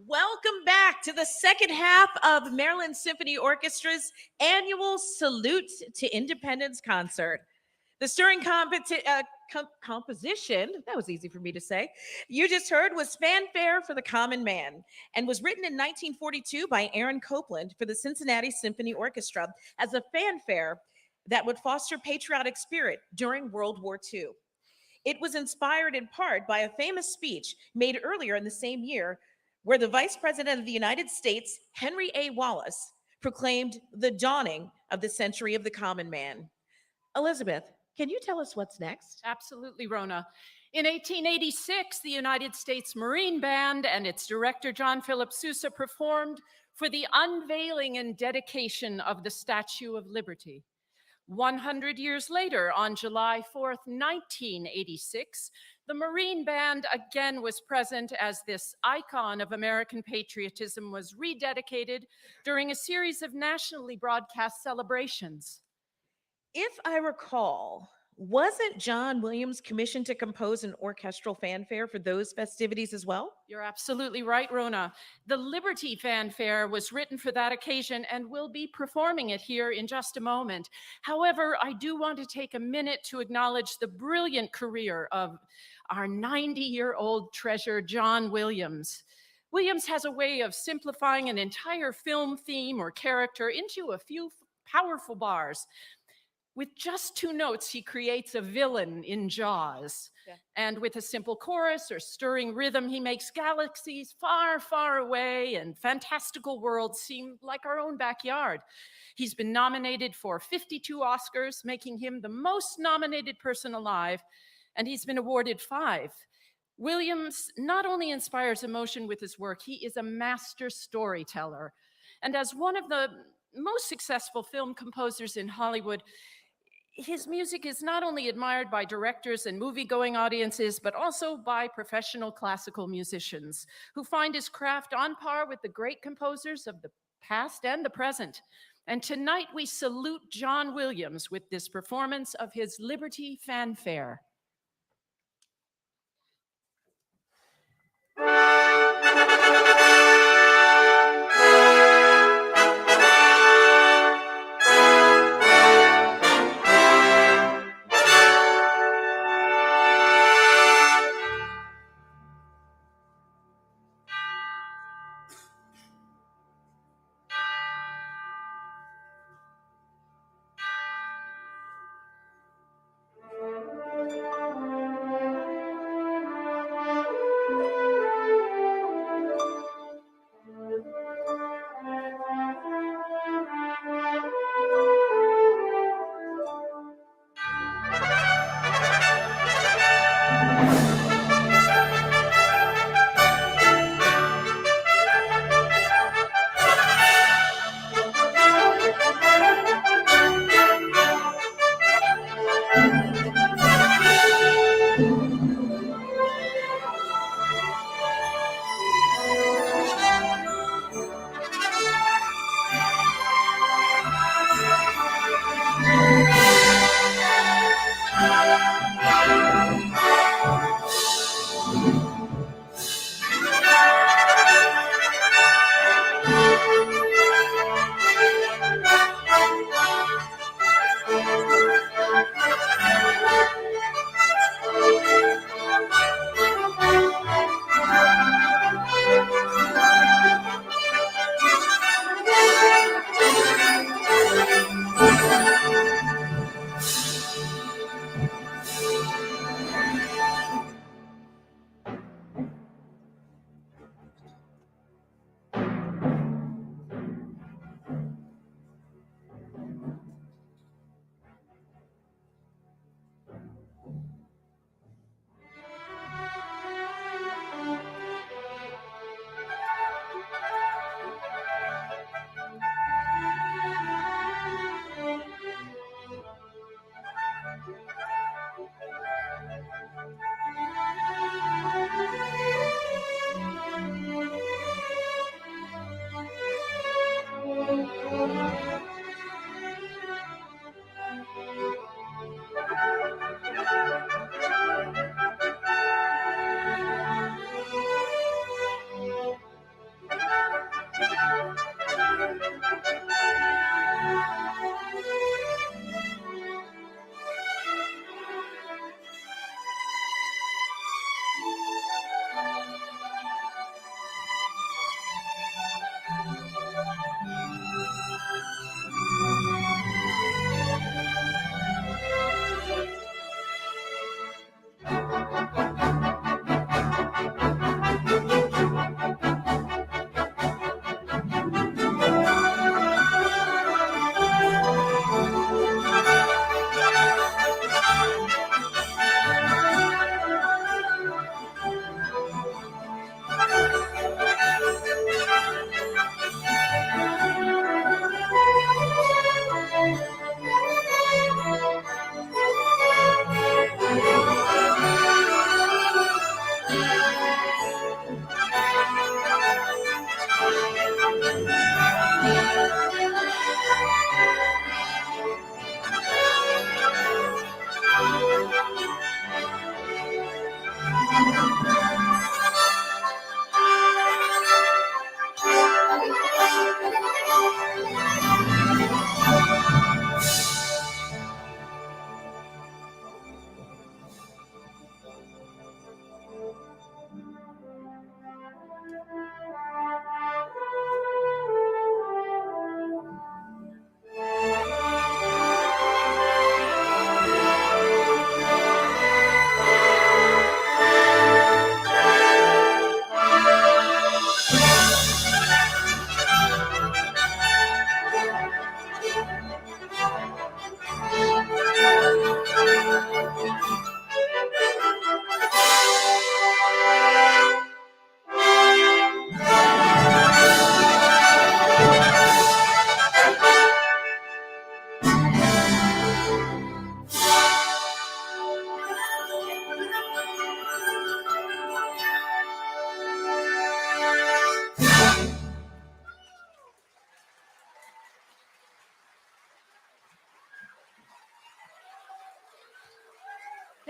Welcome back to the second half of Maryland Symphony Orchestra's annual Salute to Independence concert. The stirring composition, that was easy for me to say, you just heard was Fanfare for the Common Man and was written in 1942 by Aaron Copland for the Cincinnati Symphony Orchestra as a fanfare that would foster patriotic spirit during World War II. It was inspired in part by a famous speech made earlier in the same year where the Vice President of the United States, Henry A. Wallace, proclaimed the dawning of the century of the common man. Elizabeth, can you tell us what's next? Absolutely, Rona. In 1886, the United States Marine Band and its director, John Philip Sousa, performed for the unveiling and dedication of the Statue of Liberty. 100 years later, on July 4th, 1986, the Marine Band again was present as this icon of American patriotism was rededicated during a series of nationally broadcast celebrations. If I recall, wasn't John Williams commissioned to compose an orchestral fanfare for those festivities as well? You're absolutely right, Rona. The Liberty Fanfare was written for that occasion and we'll be performing it here in just a moment. However, I do want to take a minute to acknowledge the brilliant career of our 90-year-old treasure, John Williams. Williams has a way of simplifying an entire film theme or character into a few powerful bars. With just 2 notes, he creates a villain in Jaws. Yeah. And with a simple chorus or stirring rhythm, he makes galaxies far, far away and fantastical worlds seem like our own backyard. He's been nominated for 52 Oscars, making him the most nominated person alive, and he's been awarded 5. Williams not only inspires emotion with his work, he is a master storyteller. And as one of the most successful film composers in Hollywood, his music is not only admired by directors and movie-going audiences, but also by professional classical musicians who find his craft on par with the great composers of the past and the present. And tonight we salute John Williams with this performance of his Liberty Fanfare.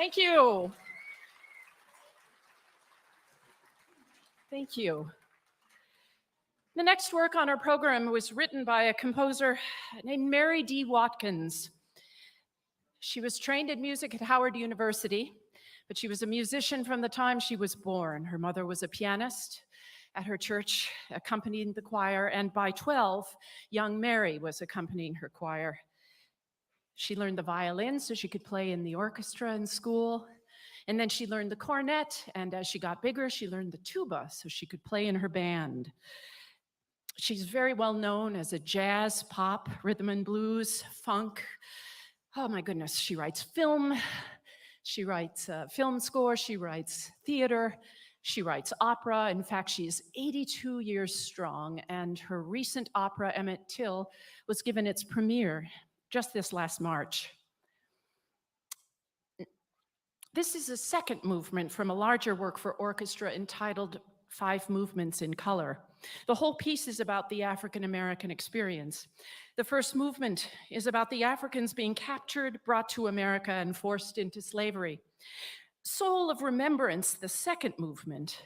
Thank you. Thank you. The next work on our program was written by a composer named Mary D. Watkins. She was trained in music at Howard University, but she was a musician from the time she was born. Her mother was a pianist at her church, accompanying the choir, and by 12, young Mary was accompanying her choir. She learned the violin so she could play in the orchestra in school, and then she learned the cornet, and as she got bigger, she learned the tuba so she could play in her band. She's very well known as a jazz, pop, rhythm and blues, funk. Oh my goodness, she writes film. She writes film score. She writes theater. She writes opera. In fact, she's 82 years strong, and her recent opera, Emmett Till, was given its premiere just this last March. This is a second movement from a larger work for orchestra entitled 5 Movements in Color. The whole piece is about the African American experience. The first movement is about the Africans being captured, brought to America, and forced into slavery. Soul of Remembrance, the second movement,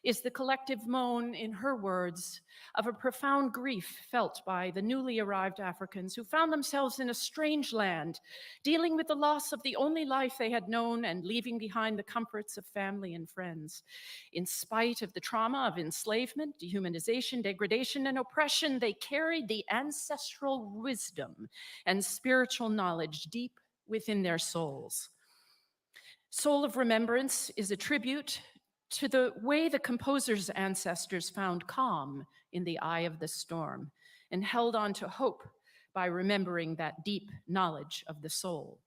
is the collective moan, in her words, of a profound grief felt by the newly arrived Africans who found themselves in a strange land, dealing with the loss of the only life they had known and leaving behind the comforts of family and friends. In spite of the trauma of enslavement, dehumanization, degradation, and oppression, they carried the ancestral wisdom and spiritual knowledge deep within their souls. Soul of Remembrance is a tribute to the way the composer's ancestors found calm in the eye of the storm and held on to hope by remembering that deep knowledge of the soul.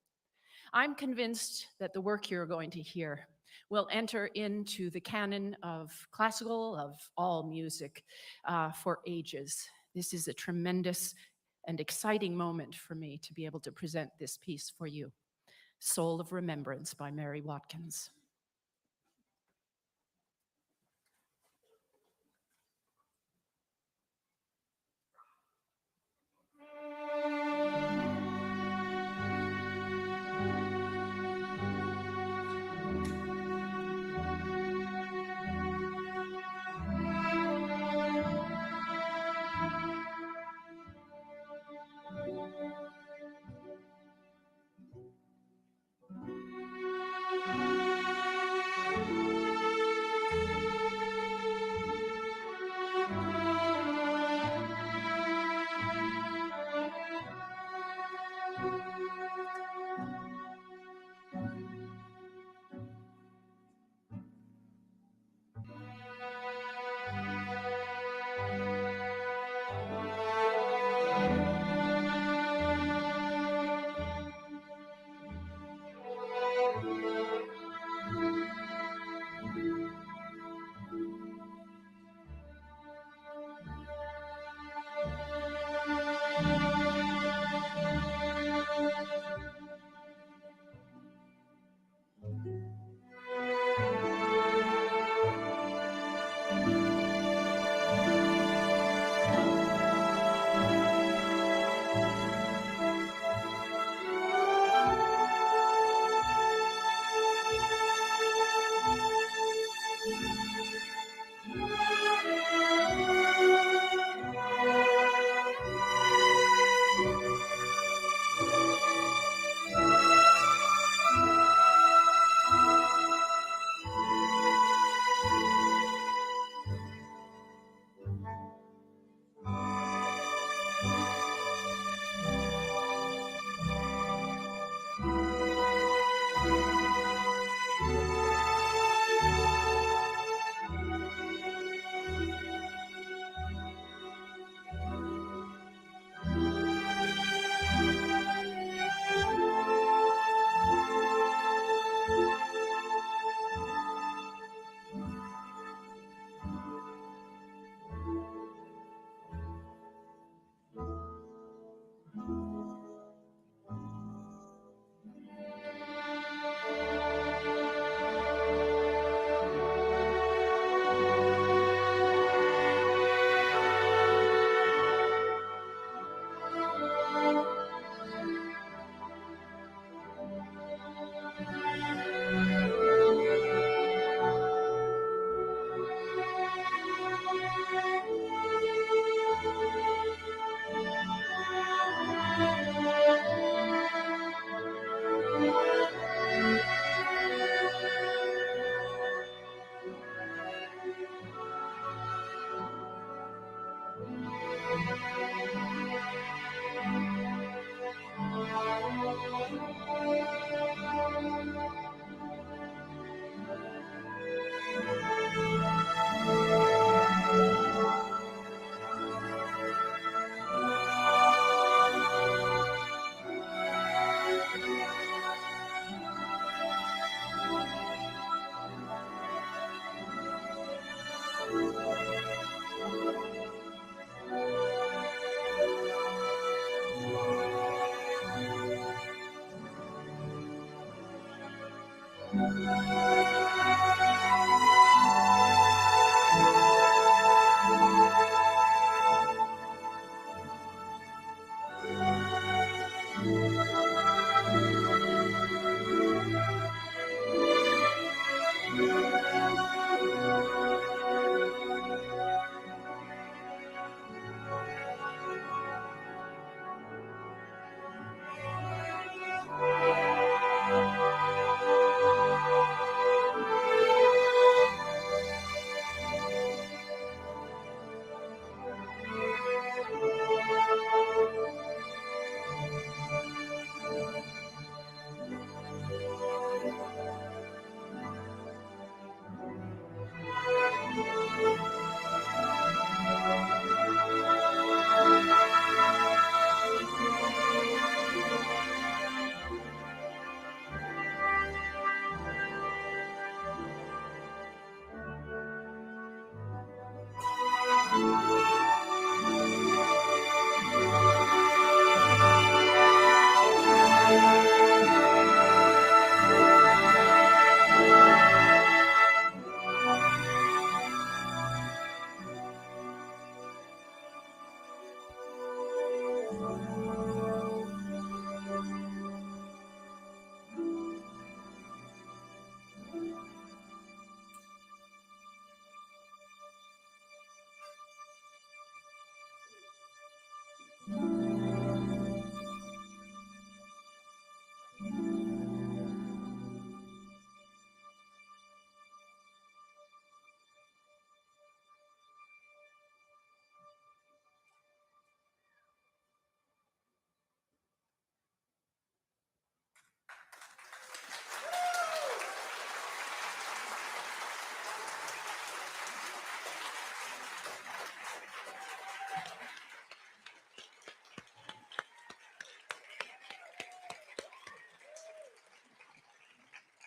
I'm convinced that the work you're going to hear will enter into the canon of classical, of all music, for ages. This is a tremendous and exciting moment for me to be able to present this piece for you. Soul of Remembrance by Mary Watkins.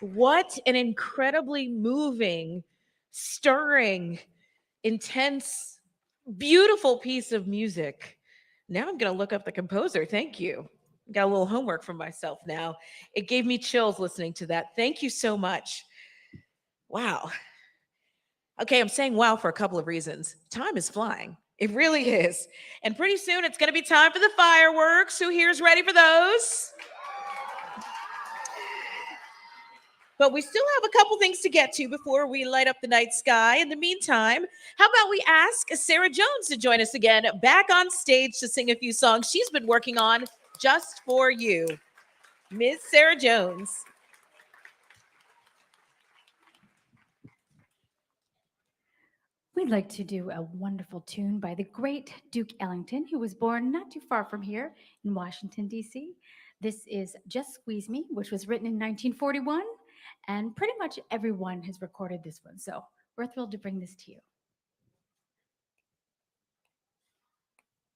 What an incredibly moving, stirring, intense, beautiful piece of music. Now I'm going to look up the composer. Thank you. Got a little homework for myself now. It gave me chills listening to that. Thank you so much. Wow. Okay, I'm saying wow for a couple of reasons. Time is flying. It really is. And pretty soon it's going to be time for the fireworks. Who here is ready for those? But we still have a couple things to get to before we light up the night sky. In the meantime, how about we ask Sara Jones to join us again, back on stage to sing a few songs she's been working on just for you. Miss Sara Jones. We'd like to do a wonderful tune by the great Duke Ellington, who was born not too far from here in Washington, D.C. This is Just Squeeze Me, which was written in 1941. And pretty much everyone has recorded this one. So we're thrilled to bring this to you.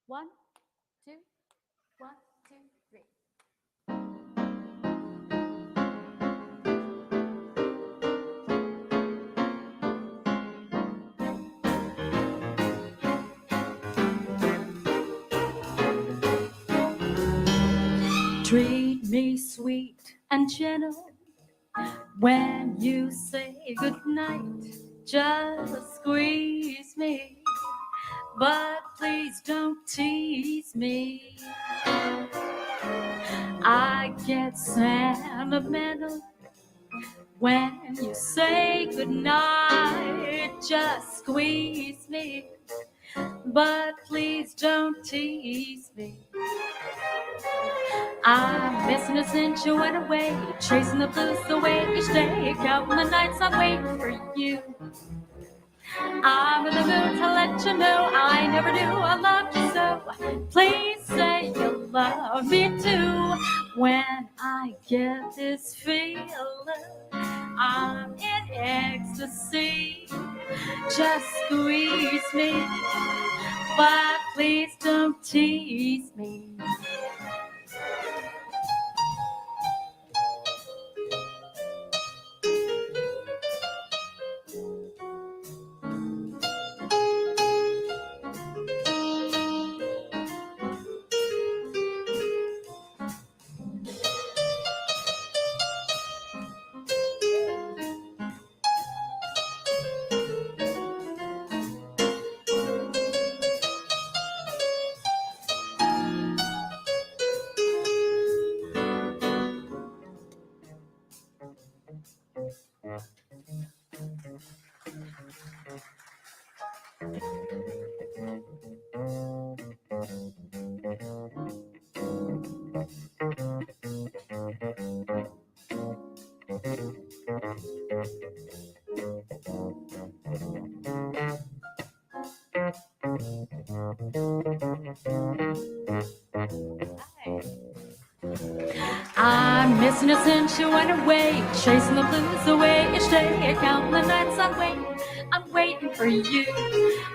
1, 2, 1, 2, 3. Treat me sweet and gentle when you say goodnight. Just squeeze me, but please don't tease me. I get sentimental when you say goodnight. Just squeeze me, but please don't tease me. I'm missing it since you went away, chasing the blues away each day, counting the nights I'm waiting for you. I'm in the mood to let you know I never knew I loved you so. Please say you love me too. When I get this feeling, I'm in ecstasy. Just squeeze me, but please don't tease me. I'm missing her since she went away, chasing the blues away each day, counting the nights I'm waiting for you.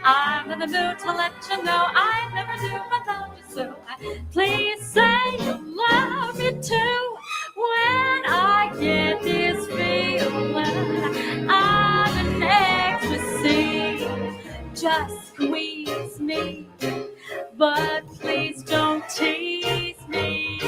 I'm in the mood to let you know I never do without you, so please say you love me too. When I get this feeling, I'm in ecstasy. Just squeeze me, but please don't tease me.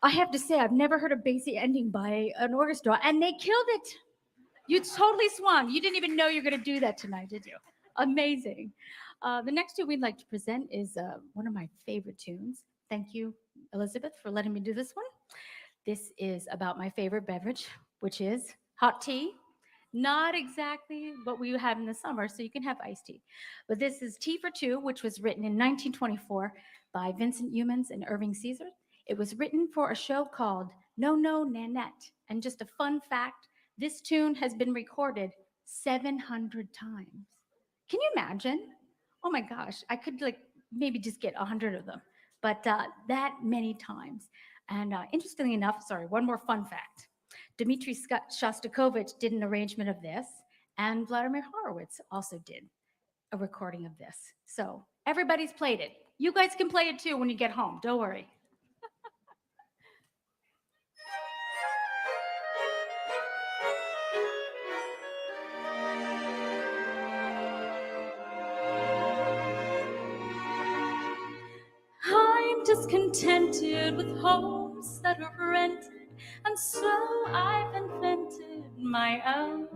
I have to say, I've never heard a bassy ending by an orchestra, and they killed it. You totally swung. You didn't even know you were going to do that tonight, did you? Amazing. The next tune we'd like to present is one of my favorite tunes. Thank you, Elizabeth, for letting me do this one. This is about my favorite beverage, which is hot tea. Not exactly what we have in the summer, so you can have iced tea. But this is Tea for Two, which was written in 1924 by Vincent Youmans and Irving Caesar. It was written for a show called No No Nanette. And just a fun fact, this tune has been recorded 700 times. Can you imagine? Oh my gosh, I could maybe just get 100 of them, but that many times. And interestingly enough, one more fun fact. Dmitri Shostakovich did an arrangement of this, and Vladimir Horowitz also did a recording of this. So everybody's played it. You guys can play it too when you get home, don't worry. I'm discontented with homes that are rented, and so I've invented my own.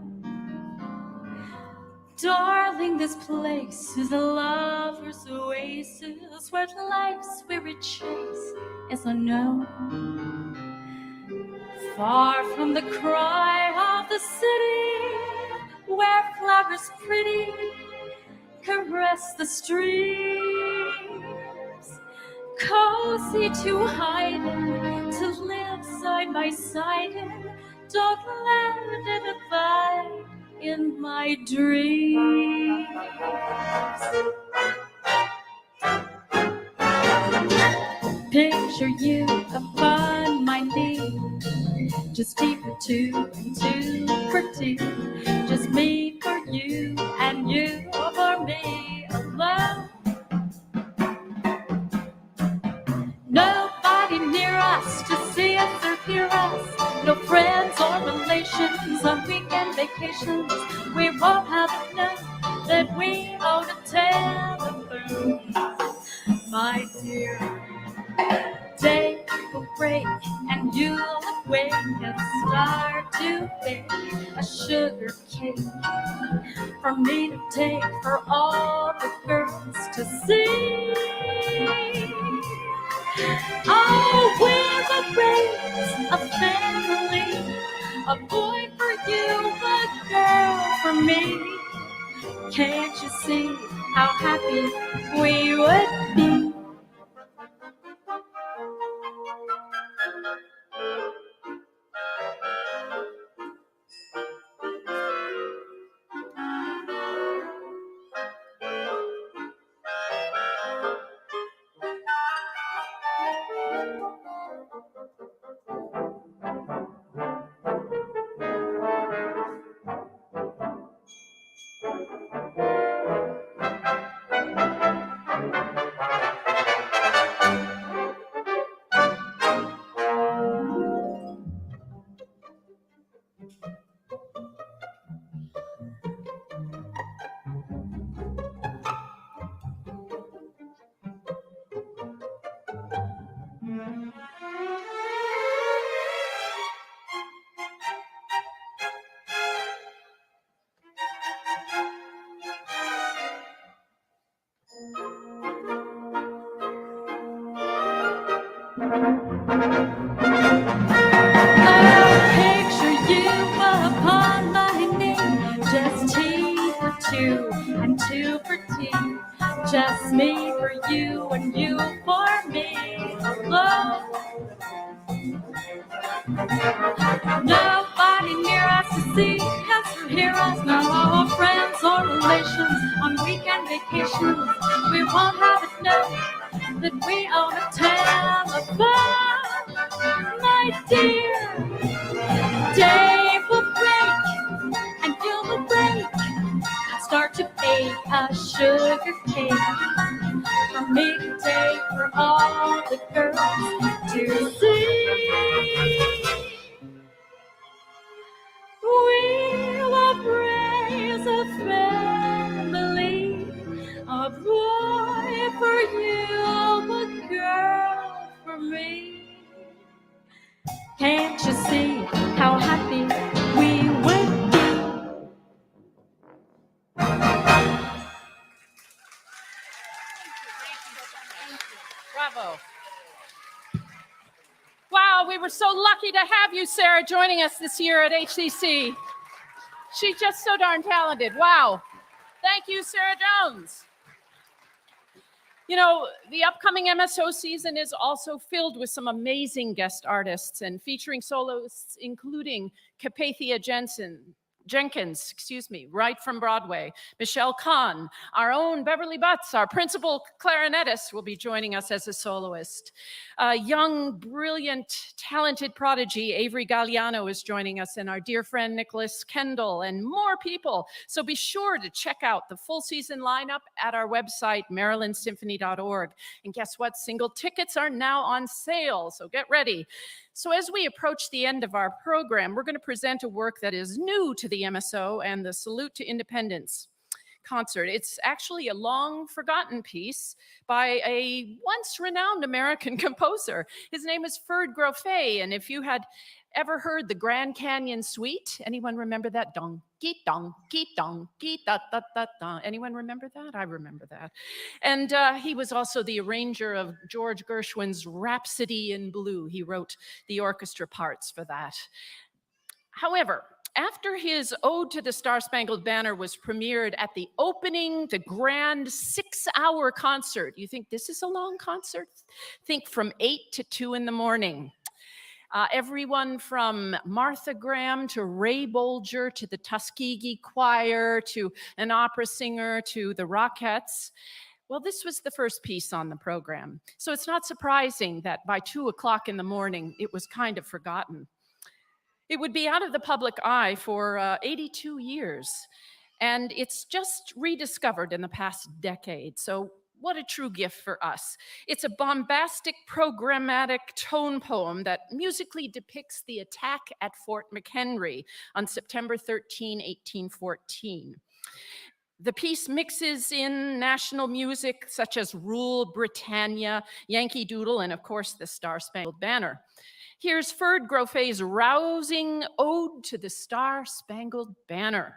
Darling, this place is a lover's oasis where life's weary chase is unknown. Far from the cry of the city, where flowers pretty caress the streams. Cozy to hide in, to live side by side in. Don't let it abide in my dreams. Picture you upon my knee, just tea for two and two for two, just me for you and you for me alone. Nobody near us to see us or hear us, no friends or relations on weekend vacations. We won't have enough that we own a telephone. My dear, day will break and you'll awake and start to bake a sugar cake for me to take for all the girls to see. Oh, we'll raise a family, a boy for you, a girl for me. Can't you see how happy we would be? Picture me for you and you for me alone. Nobody near us to see us or hear us, no friends or relations on weekend vacations. We won't have it known that we own a telephone, my dear. Day will break and you will break and start to bake a sugar cake for me to take for all the girls to see. We will raise a family, a boy for you, a girl for me. Can't you see how happy we would be? Bravo. Wow, we were so lucky to have you, Sara, joining us this year at HCC. She's just so darn talented. Wow. Thank you, Sara Jones. You know, the upcoming MSO season is also filled with some amazing guest artists and featuring soloists, including Carpathia Jenkins, right from Broadway. Michelle Kahn, our own Beverly Butts, our principal clarinetist, will be joining us as a soloist. Young, brilliant, talented prodigy Avery Galliano is joining us, and our dear friend Nicholas Kendall, and more people. So be sure to check out the full season lineup at our website, marylandsymphony.org. And guess what? Single tickets are now on sale, so get ready. So as we approach the end of our program, we're going to present a work that is new to the MSO and the Salute to Independence concert. It's actually a long forgotten piece by a once renowned American composer. His name is Ferd Grofé, and if you had ever heard the Grand Canyon Suite, anyone remember that? Dong, geet, da, da, da, da. Anyone remember that? I remember that. And he was also the arranger of George Gershwin's Rhapsody in Blue. He wrote the orchestra parts for that. However, after his Ode to the Star-Spangled Banner was premiered at the opening, the grand 6-hour concert, you think this is a long concert? Think from 8 to 2 in the morning. Everyone from Martha Graham to Ray Bolger to the Tuskegee Choir to an opera singer to the Rockettes. Well, this was the first piece on the program. So it's not surprising that by 2 o'clock in the morning, it was kind of forgotten. It would be out of the public eye for 82 years, and it's just rediscovered in the past decade. So what a true gift for us. It's a bombastic, programmatic tone poem that musically depicts the attack at Fort McHenry on September 13, 1814. The piece mixes in national music such as Rule Britannia, Yankee Doodle, and of course the Star-Spangled Banner. Here's Ferd Grofé's rousing Ode to the Star-Spangled Banner.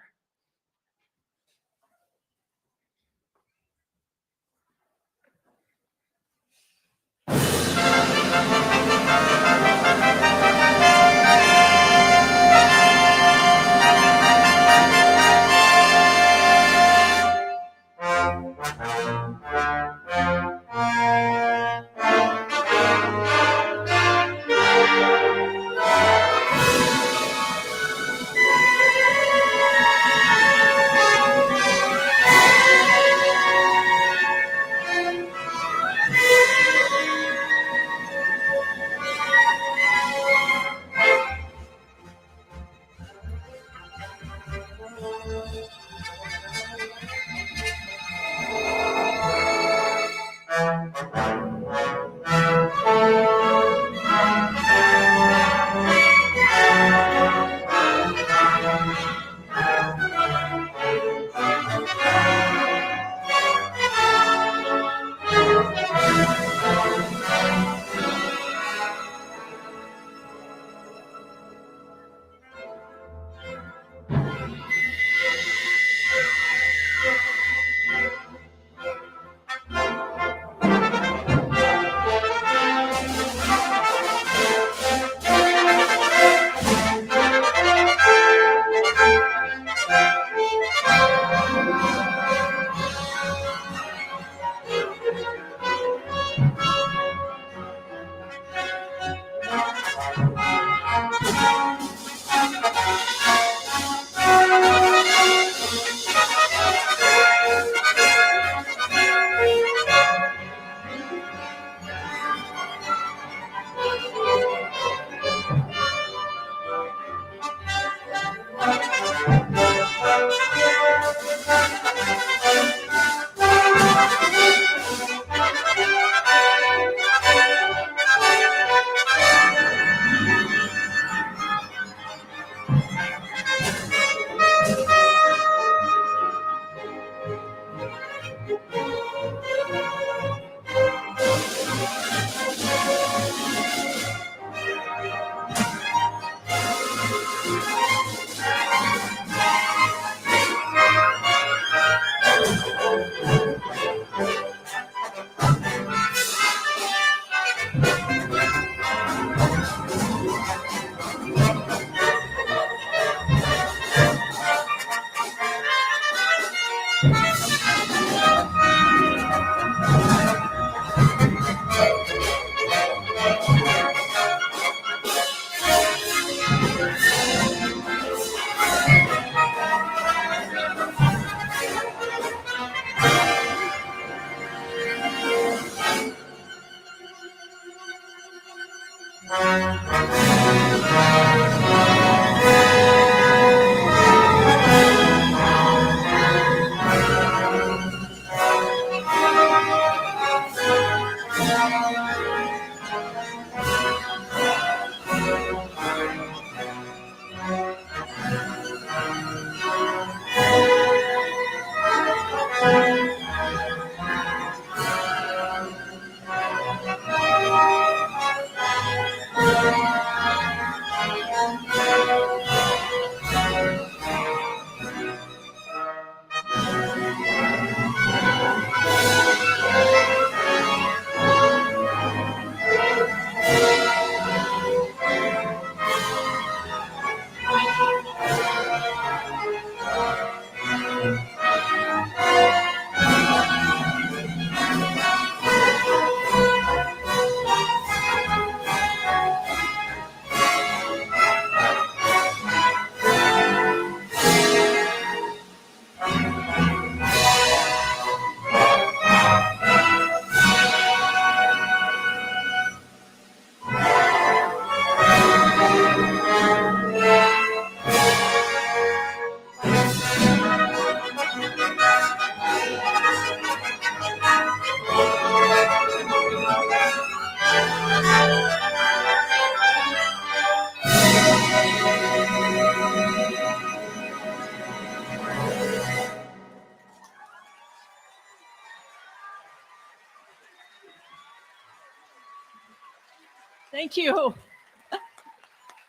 Thank you.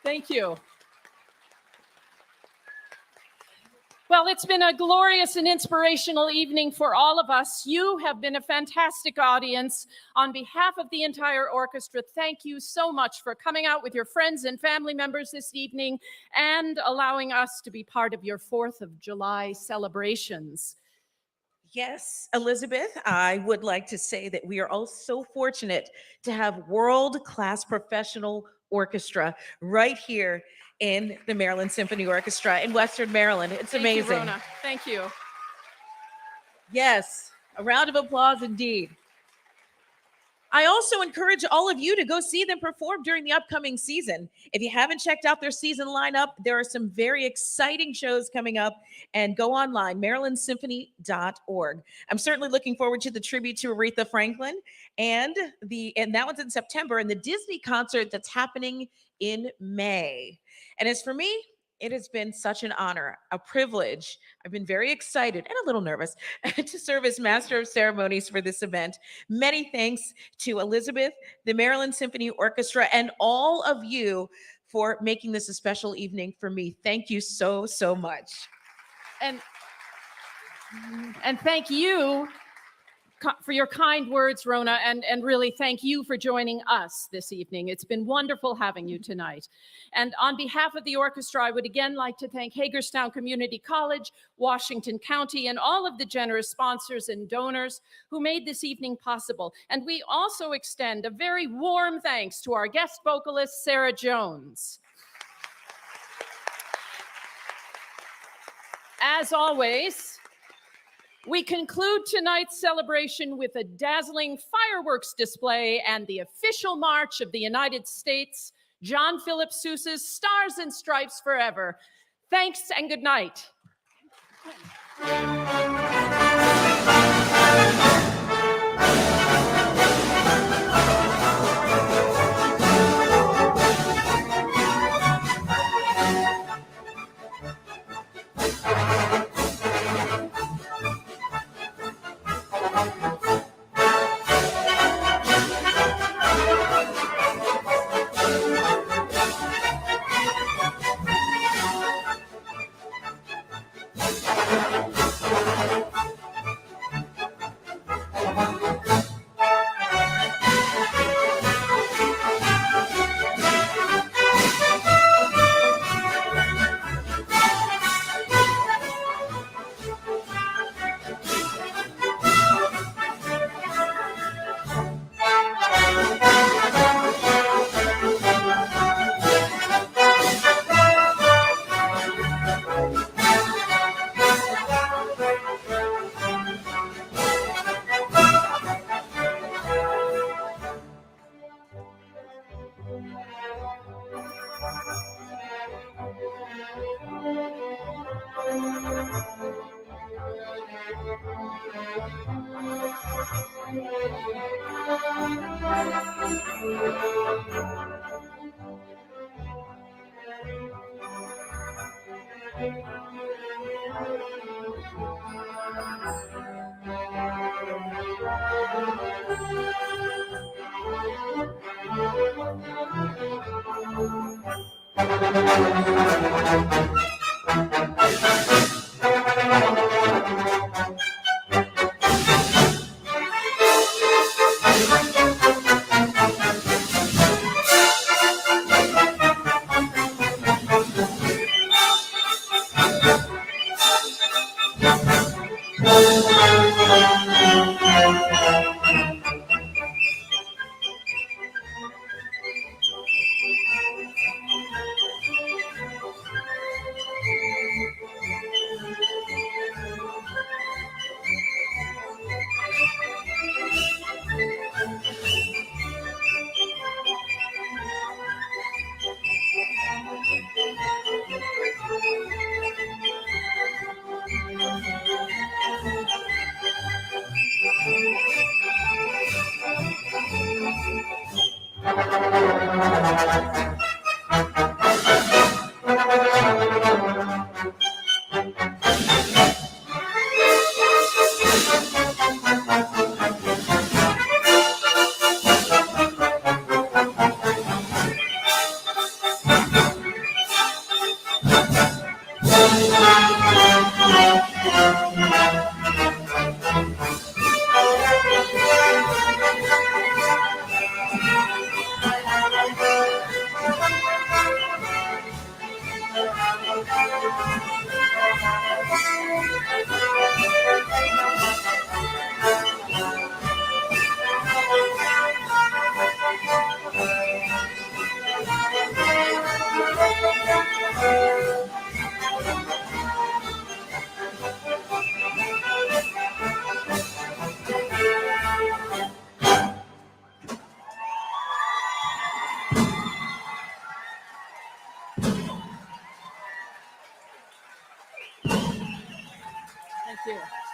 Thank you. Well, it's been a glorious and inspirational evening for all of us. You have been a fantastic audience. On behalf of the entire orchestra, thank you so much for coming out with your friends and family members this evening and allowing us to be part of your 4th of July celebrations. Yes, Elizabeth, I would like to say that we are all so fortunate to have world-class professional orchestra right here in the Maryland Symphony Orchestra in Western Maryland. It's amazing. Thank you, Rona. Thank you. Yes, a round of applause indeed. I also encourage all of you to go see them perform during the upcoming season. If you haven't checked out their season lineup, there are some very exciting shows coming up, and go online, marylandsymphony.org. I'm certainly looking forward to the tribute to Aretha Franklin and that one's in September, and the Disney concert that's happening in May. And as for me, it has been such an honor, a privilege. I've been very excited and a little nervous to serve as Master of Ceremonies for this event. Many thanks to Elizabeth, the Maryland Symphony Orchestra, and all of you for making this a special evening for me. Thank you so, so much. And thank you for your kind words, Rona, and really thank you for joining us this evening. It's been wonderful having you tonight. And on behalf of the orchestra, I would again like to thank Hagerstown Community College, Washington County, and all of the generous sponsors and donors who made this evening possible. And we also extend a very warm thanks to our guest vocalist, Sara Jones. As always, we conclude tonight's celebration with a dazzling fireworks display and the official march of the United States, John Philip Sousa's Stars and Stripes Forever. Thanks and good night. Thank you.